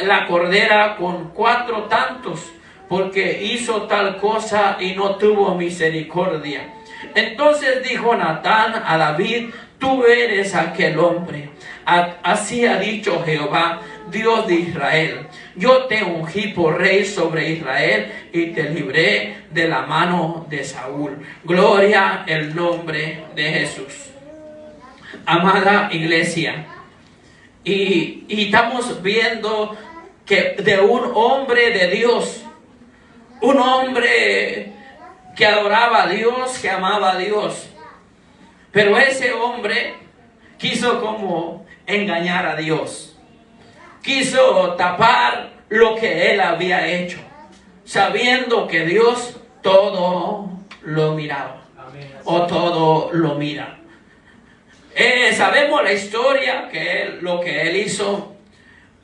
la cordera con 4 tantos, porque hizo tal cosa y no tuvo misericordia. Entonces dijo Natán a David: tú eres aquel hombre. Así ha dicho Jehová, Dios de Israel: yo te ungí por rey sobre Israel y te libré de la mano de Saúl. Gloria al nombre de Jesús. Amada iglesia, y estamos viendo que de un hombre de Dios, un hombre que adoraba a Dios, que amaba a Dios, pero ese hombre quiso como engañar a Dios, quiso tapar lo que él había hecho, sabiendo que Dios todo lo miraba. Amén. O todo lo mira. Sabemos la historia, que lo que él hizo,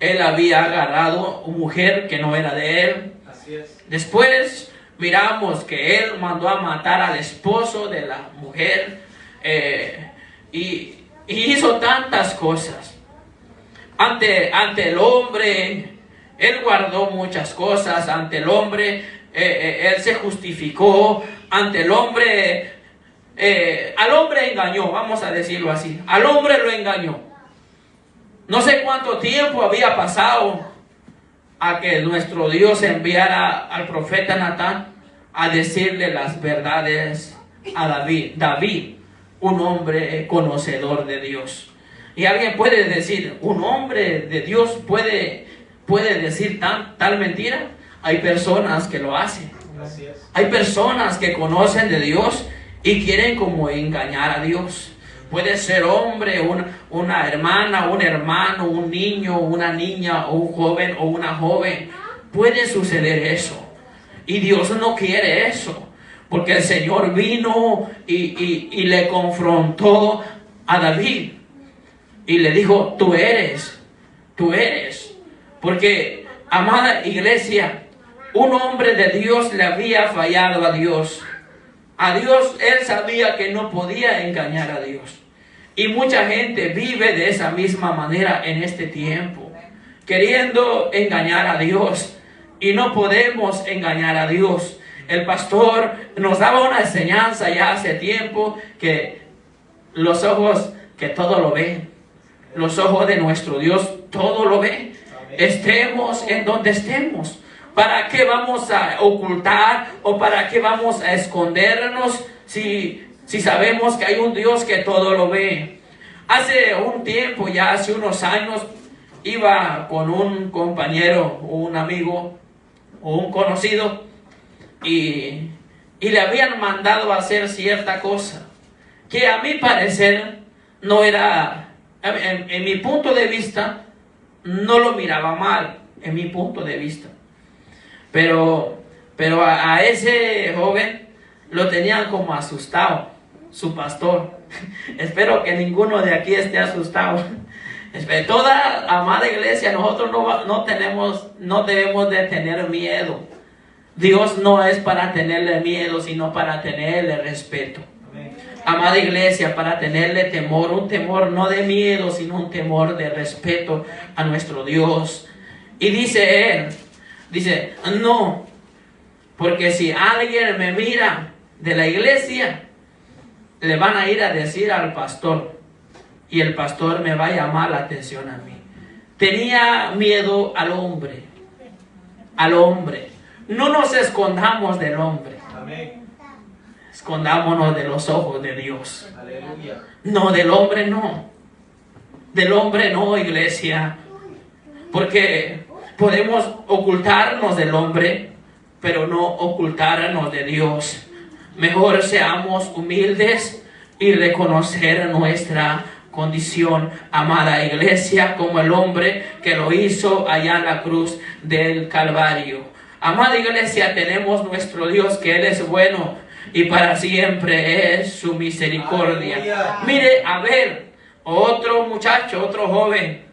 él había agarrado una mujer que no era de él. Así es. Después miramos que él mandó a matar al esposo de la mujer, y hizo tantas cosas. Ante el hombre, él guardó muchas cosas. Ante el hombre, él se justificó. Ante el hombre, al hombre engañó, vamos a decirlo así. Al hombre lo engañó. No sé cuánto tiempo había pasado a que nuestro Dios enviara al profeta Natán a decirle las verdades a David. David, un hombre conocedor de Dios. Y alguien puede decir, ¿un hombre de Dios puede decir tal mentira? Hay personas que lo hacen. Hay personas que conocen de Dios y quieren como engañar a Dios. Puede ser hombre, una hermana, un hermano, un niño, una niña, o un joven o una joven. Puede suceder eso. Y Dios no quiere eso. Porque el Señor vino y le confrontó a David. Y le dijo, tú eres. Porque, amada iglesia, un hombre de Dios le había fallado a Dios. A Dios, él sabía que no podía engañar a Dios. Y mucha gente vive de esa misma manera en este tiempo, queriendo engañar a Dios. Y no podemos engañar a Dios. El pastor nos daba una enseñanza ya hace tiempo que los ojos que todo lo ven, los ojos de nuestro Dios todo lo ven. Estemos en donde estemos. ¿Para qué vamos a ocultar o para qué vamos a escondernos si sabemos que hay un Dios que todo lo ve? Hace un tiempo, ya hace unos años, iba con un compañero o un amigo o un conocido y le habían mandado a hacer cierta cosa que a mi parecer no era, en mi punto de vista, no lo miraba mal, en mi punto de vista. Pero a ese joven lo tenían como asustado, su pastor. Espero que ninguno de aquí esté asustado. Toda amada iglesia, nosotros no debemos de tener miedo. Dios no es para tenerle miedo, sino para tenerle respeto. Amada iglesia, para tenerle temor, un temor no de miedo, sino un temor de respeto a nuestro Dios. Y dice no, porque si alguien me mira de la iglesia, le van a ir a decir al pastor, y el pastor me va a llamar la atención a mí. Tenía miedo al hombre. No nos escondamos del hombre. Amén. Escondámonos de los ojos de Dios. Aleluya. No, del hombre no. Del hombre no, iglesia. Porque podemos ocultarnos del hombre, pero no ocultarnos de Dios. Mejor seamos humildes y reconocer nuestra condición, amada iglesia, como el hombre que lo hizo allá en la cruz del Calvario. Amada iglesia, tenemos nuestro Dios, que Él es bueno y para siempre es su misericordia. Aleluya. Mire, a ver, otro muchacho, otro joven.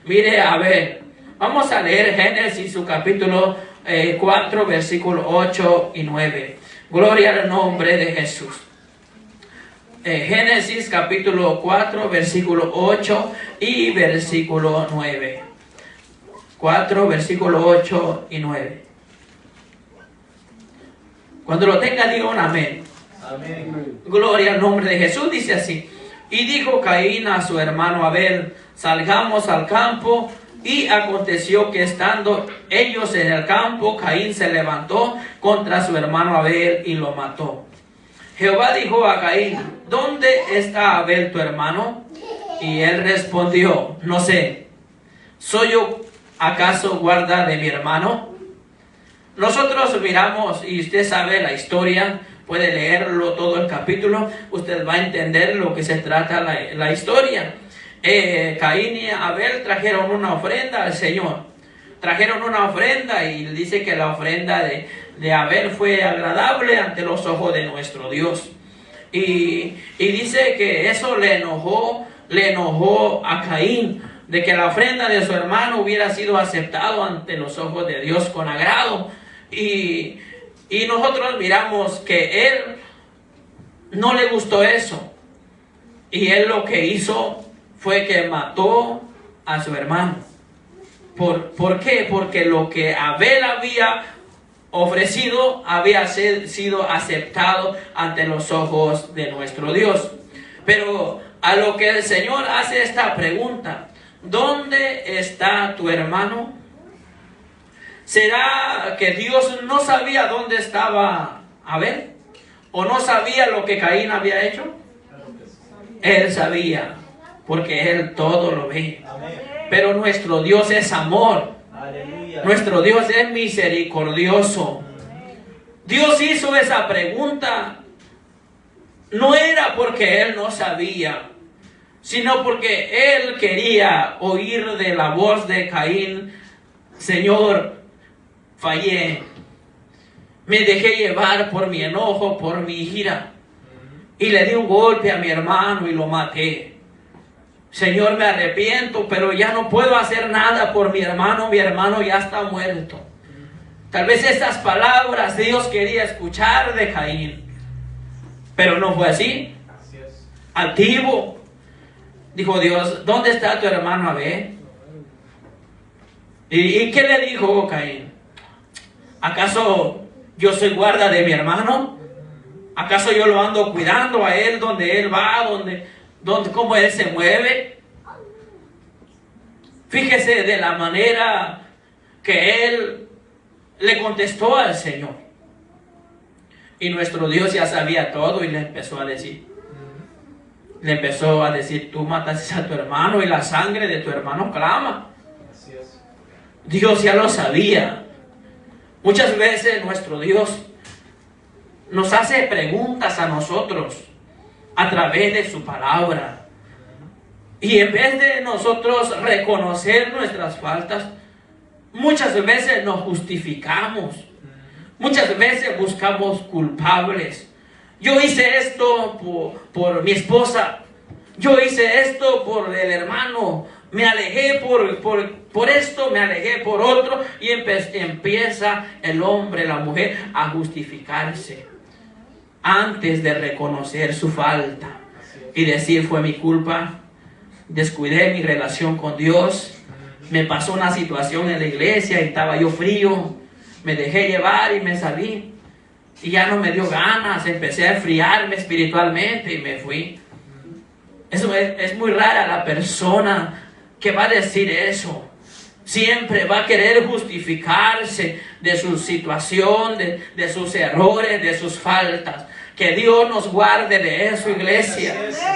Mire, a ver, vamos a leer Génesis, su capítulo 4, versículos 8 y 9. Gloria al nombre de Jesús. Génesis capítulo 4, versículo 8 y versículo 9. 4, versículo 8 y 9. Cuando lo tenga, diga un amén. Amén. Gloria al nombre de Jesús. Dice así: y dijo Caín a su hermano Abel, salgamos al campo. Y aconteció que estando ellos en el campo, Caín se levantó contra su hermano Abel y lo mató. Jehová dijo a Caín, ¿dónde está Abel tu hermano? Y él respondió, no sé, ¿soy yo acaso guarda de mi hermano? Nosotros miramos, y usted sabe la historia, puede leerlo todo el capítulo, usted va a entender lo que se trata la historia. Caín y Abel trajeron una ofrenda al Señor. Trajeron una ofrenda y dice que la ofrenda de Abel fue agradable ante los ojos de nuestro Dios. Y dice que eso le enojó a Caín, de que la ofrenda de su hermano hubiera sido aceptado ante los ojos de Dios con agrado. Y nosotros miramos que él no le gustó eso. Y él lo que hizo fue que mató a su hermano. ¿Por qué? Porque lo que Abel había ofrecido había sido aceptado ante los ojos de nuestro Dios. Pero a lo que el Señor hace esta pregunta: ¿dónde está tu hermano? ¿Será que Dios no sabía dónde estaba Abel? ¿O no sabía lo que Caín había hecho? Él sabía, porque Él todo lo ve. Pero nuestro Dios es amor. Nuestro Dios es misericordioso. Dios hizo esa pregunta. No era porque Él no sabía, sino porque Él quería oír de la voz de Caín: Señor, fallé, me dejé llevar por mi enojo, por mi ira, y le di un golpe a mi hermano y lo maté. Señor, me arrepiento, pero ya no puedo hacer nada por mi hermano ya está muerto. Tal vez estas palabras Dios quería escuchar de Caín, pero no fue así. Altivo, dijo Dios: ¿dónde está tu hermano Abel? ¿Y qué le dijo Caín? ¿Acaso yo soy guarda de mi hermano? ¿Acaso yo lo ando cuidando a él donde él va, cómo él se mueve? Fíjese de la manera que él le contestó al Señor. Y nuestro Dios ya sabía todo y le empezó a decir: tú mataste a tu hermano y la sangre de tu hermano clama. Dios ya lo sabía. Muchas veces nuestro Dios nos hace preguntas a nosotros a través de su palabra. Y en vez de nosotros reconocer nuestras faltas, muchas veces nos justificamos. Muchas veces buscamos culpables. Yo hice esto por mi esposa. Yo hice esto por el hermano. Me alejé por esto, me alejé por otro. Y empieza el hombre, la mujer a justificarse antes de reconocer su falta y decir: fue mi culpa, descuidé mi relación con Dios, me pasó una situación en la iglesia y estaba yo frío, me dejé llevar y me salí y ya no me dio ganas, empecé a enfriarme espiritualmente y me fui. Eso es muy rara la persona que va a decir eso. Siempre va a querer justificarse de su situación, de sus errores, de sus faltas. Que Dios nos guarde de eso, iglesia.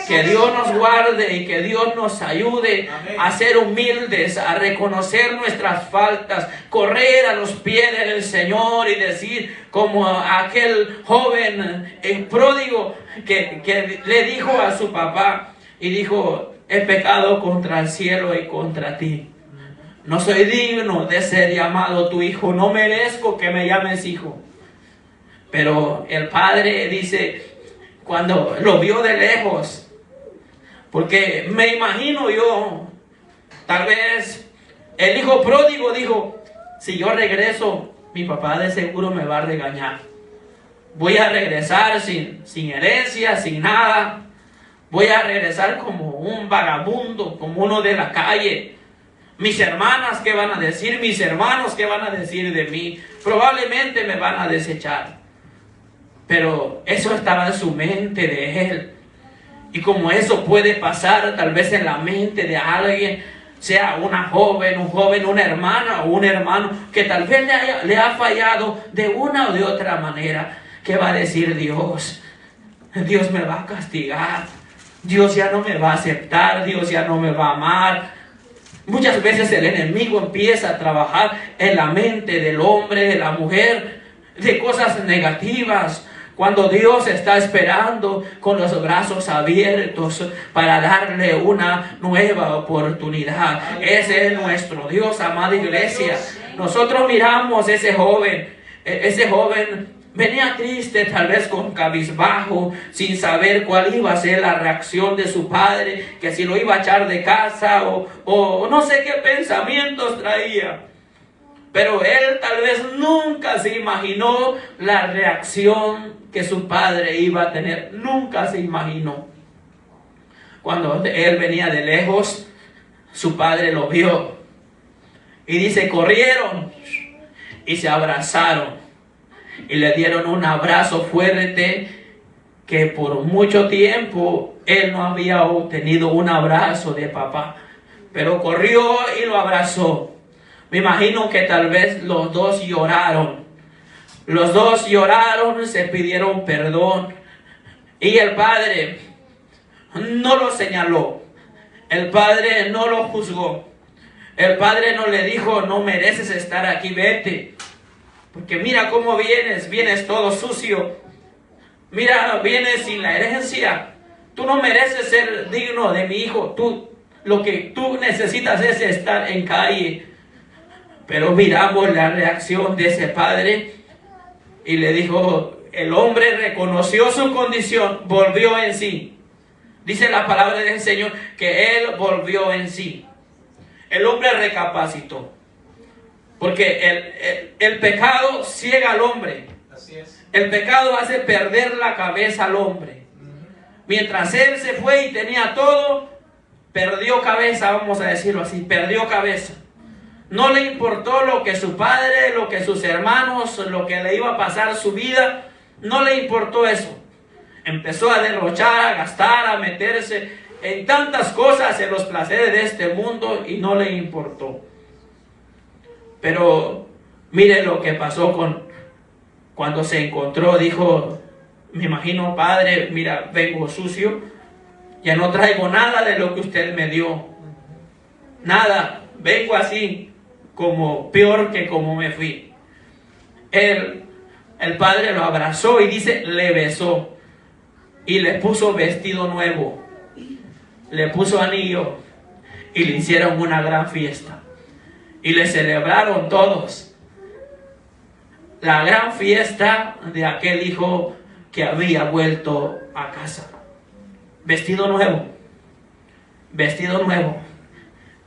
Que Dios nos guarde y que Dios nos ayude a ser humildes, a reconocer nuestras faltas, correr a los pies del Señor y decir como aquel joven pródigo que le dijo a su papá y dijo: he pecado contra el cielo y contra ti. No soy digno de ser llamado tu hijo, no merezco que me llames hijo. Pero el padre dice, cuando lo vio de lejos, porque me imagino yo, tal vez el hijo pródigo dijo: si yo regreso, mi papá de seguro me va a regañar. Voy a regresar sin herencia, sin nada. Voy a regresar como un vagabundo, como uno de la calle. Mis hermanas, ¿qué van a decir? Mis hermanos, ¿qué van a decir de mí? Probablemente me van a desechar. Pero eso estaba en su mente de él. Y como eso puede pasar tal vez en la mente de alguien, sea una joven, un joven, una hermana o un hermano que tal vez le ha fallado de una o de otra manera, ¿qué va a decir Dios? Dios me va a castigar. Dios ya no me va a aceptar. Dios ya no me va a amar. Muchas veces el enemigo empieza a trabajar en la mente del hombre, de la mujer, de cosas negativas, cuando Dios está esperando con los brazos abiertos para darle una nueva oportunidad. Ese es nuestro Dios, amada iglesia. Nosotros miramos ese joven venía triste, tal vez con cabizbajo, sin saber cuál iba a ser la reacción de su padre, que si lo iba a echar de casa o no sé qué pensamientos traía. Pero él tal vez nunca se imaginó la reacción que su padre iba a tener. Nunca se imaginó. Cuando él venía de lejos, su padre lo vio. Y dice, corrieron y se abrazaron. y le dieron un abrazo fuerte que por mucho tiempo él no había obtenido un abrazo de papá. Pero corrió y lo abrazó. Me imagino que tal vez los dos lloraron. Los dos lloraron, se pidieron perdón. Y el padre no lo señaló. El padre no lo juzgó. El padre no le dijo, no mereces estar aquí, vete. Porque mira cómo vienes, vienes todo sucio. Mira, vienes sin la herencia. Tú no mereces ser digno de mi hijo. Lo que tú necesitas es estar en calle. Pero miramos la reacción de ese padre y le dijo, el hombre reconoció su condición, volvió en sí. Dice la palabra del Señor que él volvió en sí. El hombre recapacitó. Porque el pecado ciega al hombre. Así es. El pecado hace perder la cabeza al hombre. Mientras él se fue y tenía todo, perdió cabeza, vamos a decirlo así, perdió cabeza. No le importó lo que su padre, lo que sus hermanos, lo que le iba a pasar su vida, no le importó eso. Empezó a derrochar, a gastar, a meterse en tantas cosas, en los placeres de este mundo, y no le importó. Pero mire lo que pasó cuando se encontró, dijo, me imagino, padre, mira, vengo sucio, ya no traigo nada de lo que usted me dio. Nada, vengo así, como peor que como me fui. El padre lo abrazó y dice, le besó y le puso vestido nuevo, le puso anillo y le hicieron una gran fiesta y le celebraron todos la gran fiesta de aquel hijo que había vuelto a casa. Vestido nuevo, vestido nuevo.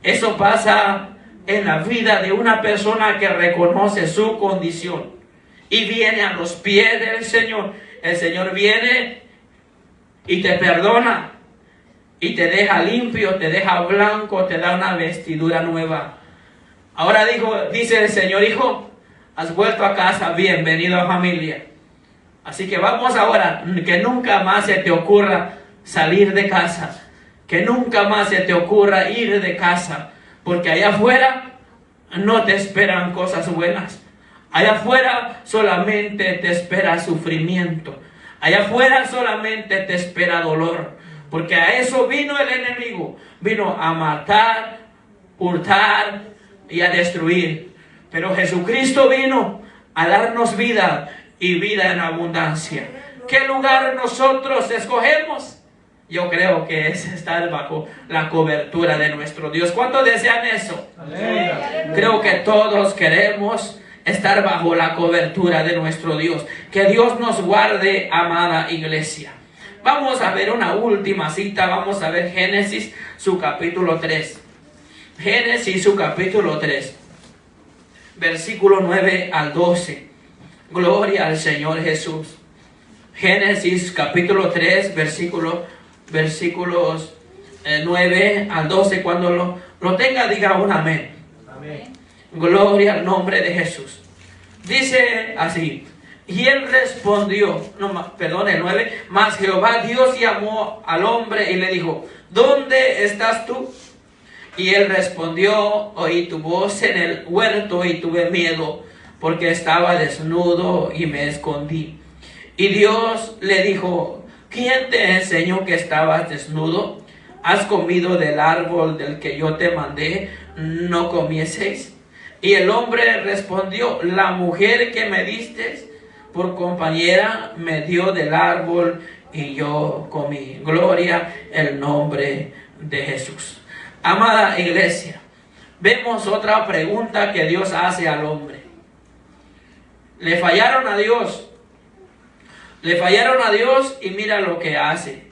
Eso pasa en la vida de una persona que reconoce su condición y viene a los pies del Señor. El Señor viene y te perdona y te deja limpio, te deja blanco, te da una vestidura nueva. Ahora dice el Señor, hijo, has vuelto a casa, bienvenido a familia. Así que vamos ahora, que nunca más se te ocurra salir de casa, que nunca más se te ocurra ir de casa, porque allá afuera no te esperan cosas buenas. Allá afuera solamente te espera sufrimiento. Allá afuera solamente te espera dolor. Porque a eso vino el enemigo. Vino a matar, hurtar y a destruir. Pero Jesucristo vino a darnos vida y vida en abundancia. ¿Qué lugar nosotros escogemos? Yo creo que es estar bajo la cobertura de nuestro Dios. ¿Cuántos desean eso? Aleluya. Creo que todos queremos estar bajo la cobertura de nuestro Dios. Que Dios nos guarde, amada iglesia. Vamos a ver una última cita. Vamos a ver Génesis, su capítulo 3. Génesis, su capítulo 3. Versículo 9 al 12. Gloria al Señor Jesús. Génesis, capítulo 3, versículos 9 al 12. Cuando lo tenga, diga un amén. Amén. Gloria al nombre de Jesús. Dice así, y él respondió, el 9, mas Jehová Dios llamó al hombre y le dijo, ¿dónde estás tú? Y él respondió, oí tu voz en el huerto y tuve miedo, porque estaba desnudo y me escondí. Y Dios le dijo, ¿quién te enseñó que estabas desnudo? ¿Has comido del árbol del que yo te mandé? ¿No comieseis? Y el hombre respondió, la mujer que me diste por compañera me dio del árbol y yo comí. Gloria el nombre de Jesús. Amada iglesia, vemos otra pregunta que Dios hace al hombre. Le fallaron a Dios. Le fallaron a Dios y mira lo que hace.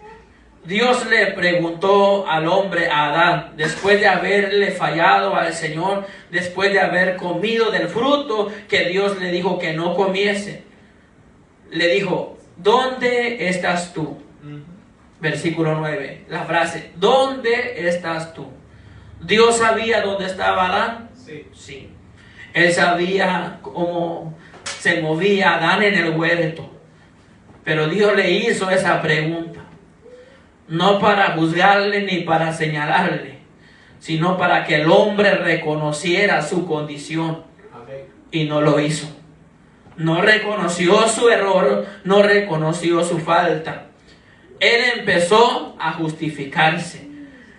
Dios le preguntó al hombre, a Adán, después de haberle fallado al Señor, después de haber comido del fruto que Dios le dijo que no comiese, le dijo, ¿dónde estás tú? Versículo 9, la frase, ¿dónde estás tú? ¿Dios sabía dónde estaba Adán? Sí. Sí. Él sabía cómo se movía Adán en el huerto. Pero Dios le hizo esa pregunta, no para juzgarle ni para señalarle, sino para que el hombre reconociera su condición. Y no lo hizo. No reconoció su error, no reconoció su falta. Él empezó a justificarse.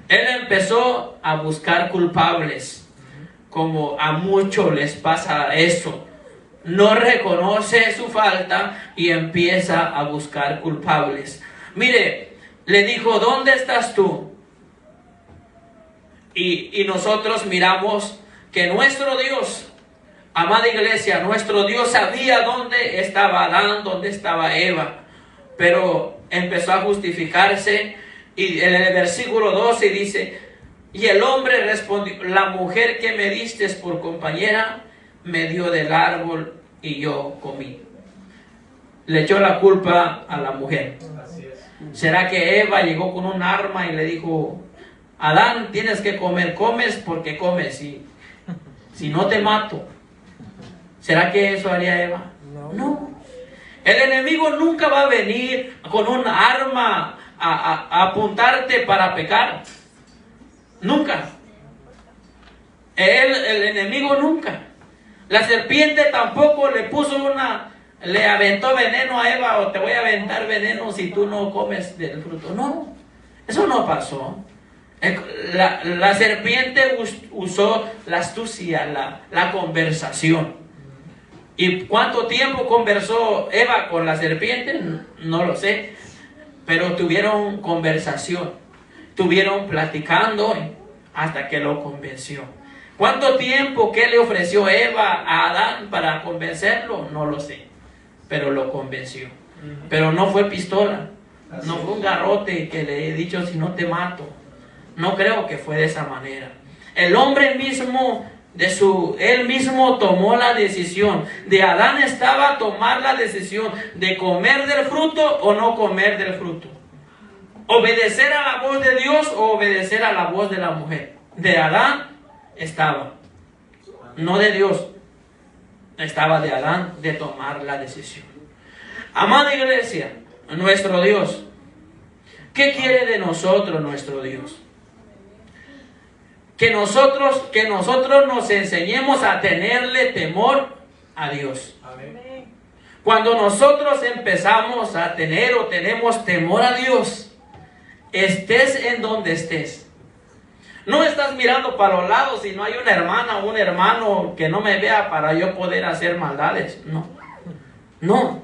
Él empezó a buscar culpables, como a muchos les pasa eso. No reconoce su falta y empieza a buscar culpables. Mire, le dijo, ¿dónde estás tú? Y nosotros miramos que nuestro Dios, amada iglesia, nuestro Dios sabía dónde estaba Adán, dónde estaba Eva, pero empezó a justificarse. Y en el versículo 12 dice, y el hombre respondió, la mujer que me diste por compañera me dio del árbol y yo comí. Le echó la culpa a la mujer. Así es. ¿Será que Eva llegó con un arma y le dijo, Adán, tienes que comer, comes porque comes, si no te mato? ¿Será que eso haría Eva? No. El enemigo nunca va a venir con un arma a apuntarte para pecar. Nunca. El enemigo nunca. La serpiente tampoco le aventó veneno a Eva, o te voy a aventar veneno si tú no comes del fruto. No, eso no pasó. La serpiente usó la astucia, la conversación. ¿Y cuánto tiempo conversó Eva con la serpiente? No lo sé. Pero tuvieron conversación. Estuvieron platicando hasta que lo convenció. ¿Cuánto tiempo que le ofreció Eva a Adán para convencerlo? No lo sé. Pero lo convenció. Pero no fue pistola. No fue un garrote que le he dicho, si no te mato. No creo que fue de esa manera. El hombre mismo, él mismo tomó la decisión. De Adán estaba a tomar la decisión de comer del fruto o no comer del fruto. Obedecer a la voz de Dios o obedecer a la voz de la mujer. De Adán estaba, no de Dios. Estaba de Adán de tomar la decisión. Amada iglesia, nuestro Dios, ¿qué quiere de nosotros nuestro Dios? Que nosotros nos enseñemos a tenerle temor a Dios. Amén. Cuando nosotros empezamos a tener o tenemos temor a Dios, estés en donde estés. No estás mirando para los lados si no hay una hermana o un hermano que no me vea para yo poder hacer maldades. No.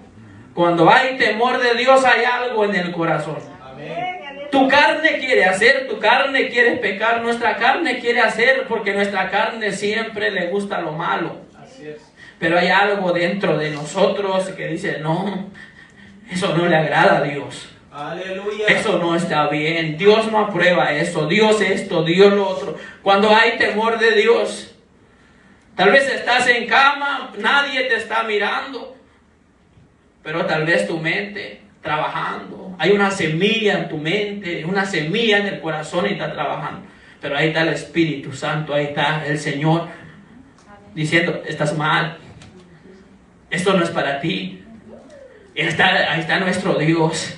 Cuando hay temor de Dios hay algo en el corazón. Amén. Tu carne quiere hacer, tu carne quiere pecar, nuestra carne quiere hacer porque nuestra carne siempre le gusta lo malo. Así es. Pero hay algo dentro de nosotros que dice, no, eso no le agrada a Dios. Aleluya. Eso no está bien. Dios no aprueba eso. Dios esto, Dios lo otro. Cuando hay temor de Dios, tal vez estás en cama, nadie te está mirando, pero tal vez tu mente trabajando. Hay una semilla en tu mente, una semilla en el corazón y está trabajando. Pero ahí está el Espíritu Santo, ahí está el Señor diciendo, estás mal. Esto no es para ti. Ahí está nuestro Dios.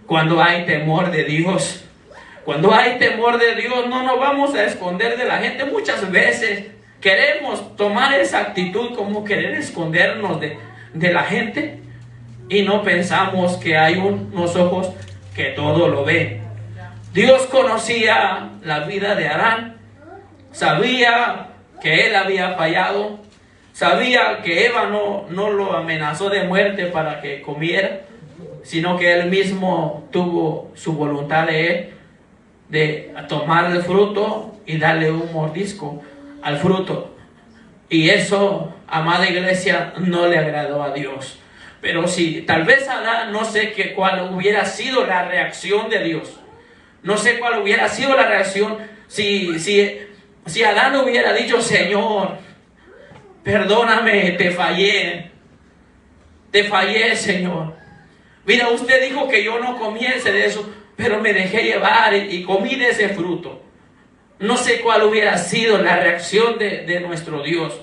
Cuando hay temor de Dios, cuando hay temor de Dios, no nos vamos a esconder de la gente. Muchas veces queremos tomar esa actitud como querer escondernos de la gente y no pensamos que hay unos ojos que todo lo ven. Dios conocía la vida de Adán, sabía que él había fallado, sabía que Eva no lo amenazó de muerte para que comiera, sino que él mismo tuvo su voluntad de tomar el fruto y darle un mordisco al fruto. Y eso, amada iglesia, no le agradó a Dios. Pero si tal vez Adán, no sé cuál hubiera sido la reacción de Dios. No sé cuál hubiera sido la reacción si Adán hubiera dicho, Señor, perdóname, te fallé, Señor. Mira, usted dijo que yo no comiese de eso, pero me dejé llevar y comí de ese fruto. No sé cuál hubiera sido la reacción de nuestro Dios.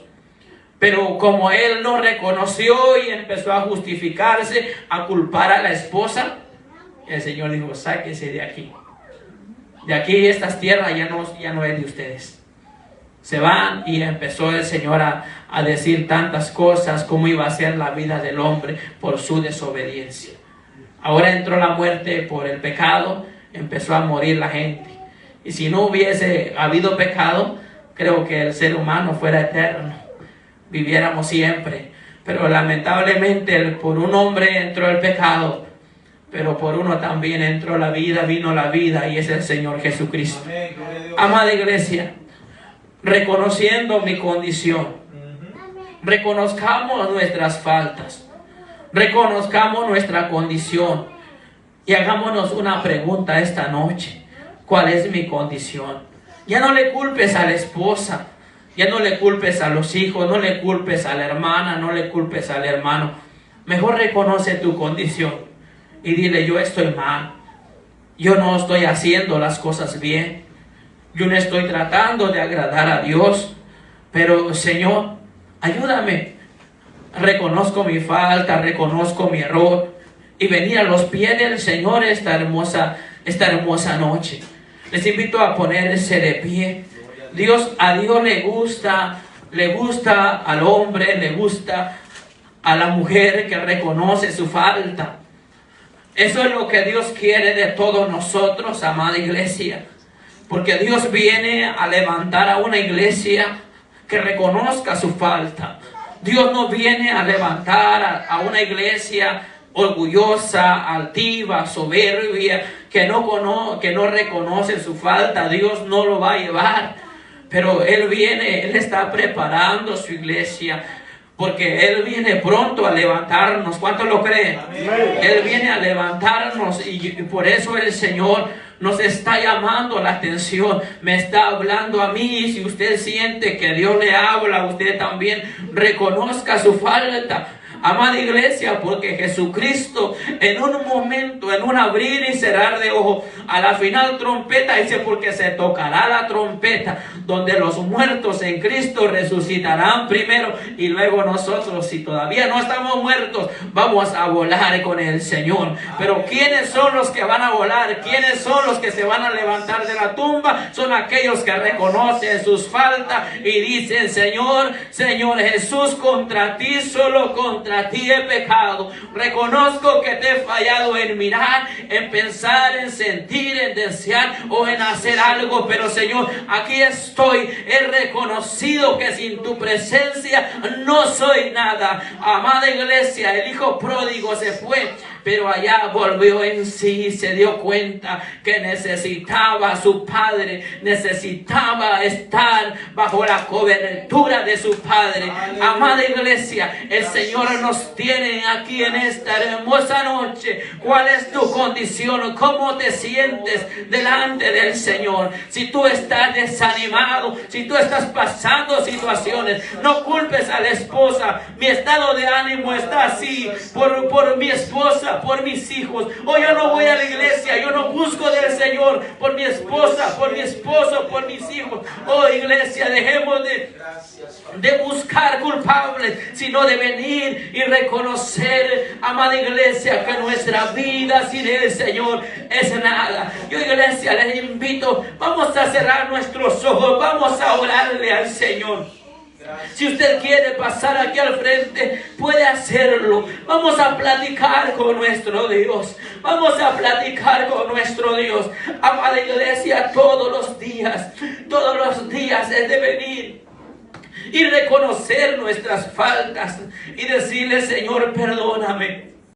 Pero como él no reconoció y empezó a justificarse, a culpar a la esposa, el Señor dijo, sáquese de aquí. De aquí estas tierras ya no es de ustedes. Se van, y empezó el Señor a decir tantas cosas, cómo iba a ser la vida del hombre por su desobediencia. Ahora entró la muerte por el pecado, empezó a morir la gente. Y si no hubiese habido pecado, creo que el ser humano fuera eterno, viviéramos siempre. Pero lamentablemente por un hombre entró el pecado, pero por uno también entró la vida, vino la vida, y es el Señor Jesucristo. Amén, gloria a Dios. Amada iglesia, reconociendo mi condición, reconozcamos nuestras faltas, reconozcamos nuestra condición y hagámonos una pregunta esta noche: ¿cuál es mi condición? Ya no le culpes a la esposa, ya no le culpes a los hijos, no le culpes a la hermana, no le culpes al hermano. Mejor reconoce tu condición y dile: yo estoy mal, yo no estoy haciendo las cosas bien, yo no estoy tratando de agradar a Dios, pero Señor, ayúdame. Reconozco mi falta, reconozco mi error, y venir a los pies del Señor esta hermosa noche. Les invito a ponerse de pie. A Dios le gusta al hombre, le gusta a la mujer que reconoce su falta. Eso es lo que Dios quiere de todos nosotros, amada iglesia. Porque Dios viene a levantar a una iglesia que reconozca su falta. Dios no viene a levantar a una iglesia orgullosa, altiva, soberbia, que no reconoce su falta. Dios no lo va a llevar. Pero Él está preparando su iglesia, porque Él viene pronto a levantarnos. ¿Cuántos lo creen? Amén. Él viene a levantarnos, y por eso el Señor nos está llamando la atención, me está hablando a mí. Si usted siente que Dios le habla, usted también reconozca su falta, amada iglesia, porque Jesucristo en un momento, en un abrir y cerrar de ojos, a la final trompeta, dice, porque se tocará la trompeta, donde los muertos en Cristo resucitarán primero, y luego nosotros, si todavía no estamos muertos, vamos a volar con el Señor. Pero ¿quiénes son los que van a volar? ¿Quiénes son los que se van a levantar de la tumba? Son aquellos que reconocen sus faltas y dicen: Señor Jesús, contra ti, solo contra ti he pecado. Reconozco que te he fallado en mirar, en pensar, en sentir, en desear o en hacer algo. Pero Señor, aquí estoy. He reconocido que sin tu presencia no soy nada. Amada iglesia, el hijo pródigo se fue, pero allá volvió en sí y se dio cuenta que necesitaba a su padre, necesitaba estar bajo la cobertura de su padre. Amada iglesia, el Señor nos tiene aquí en esta hermosa noche. ¿Cuál es tu condición? ¿Cómo te sientes delante del Señor? Si tú estás desanimado, si tú estás pasando situaciones, no culpes a la esposa. Mi estado de ánimo está así por mi esposa, por mis hijos. O yo no voy a la iglesia, yo no busco del Señor por mi esposa, por mi esposo, por mis hijos. Oh iglesia, dejemos de buscar culpables, sino de venir y reconocer, amada iglesia, que nuestra vida sin el Señor es nada. Yo, iglesia, les invito, vamos a cerrar nuestros ojos, vamos a orarle al Señor. Si usted quiere pasar aquí al frente, puede hacerlo. Vamos a platicar con nuestro Dios. Vamos a platicar con nuestro Dios. Amada iglesia, todos los días es de venir y reconocer nuestras faltas y decirle: Señor, perdóname.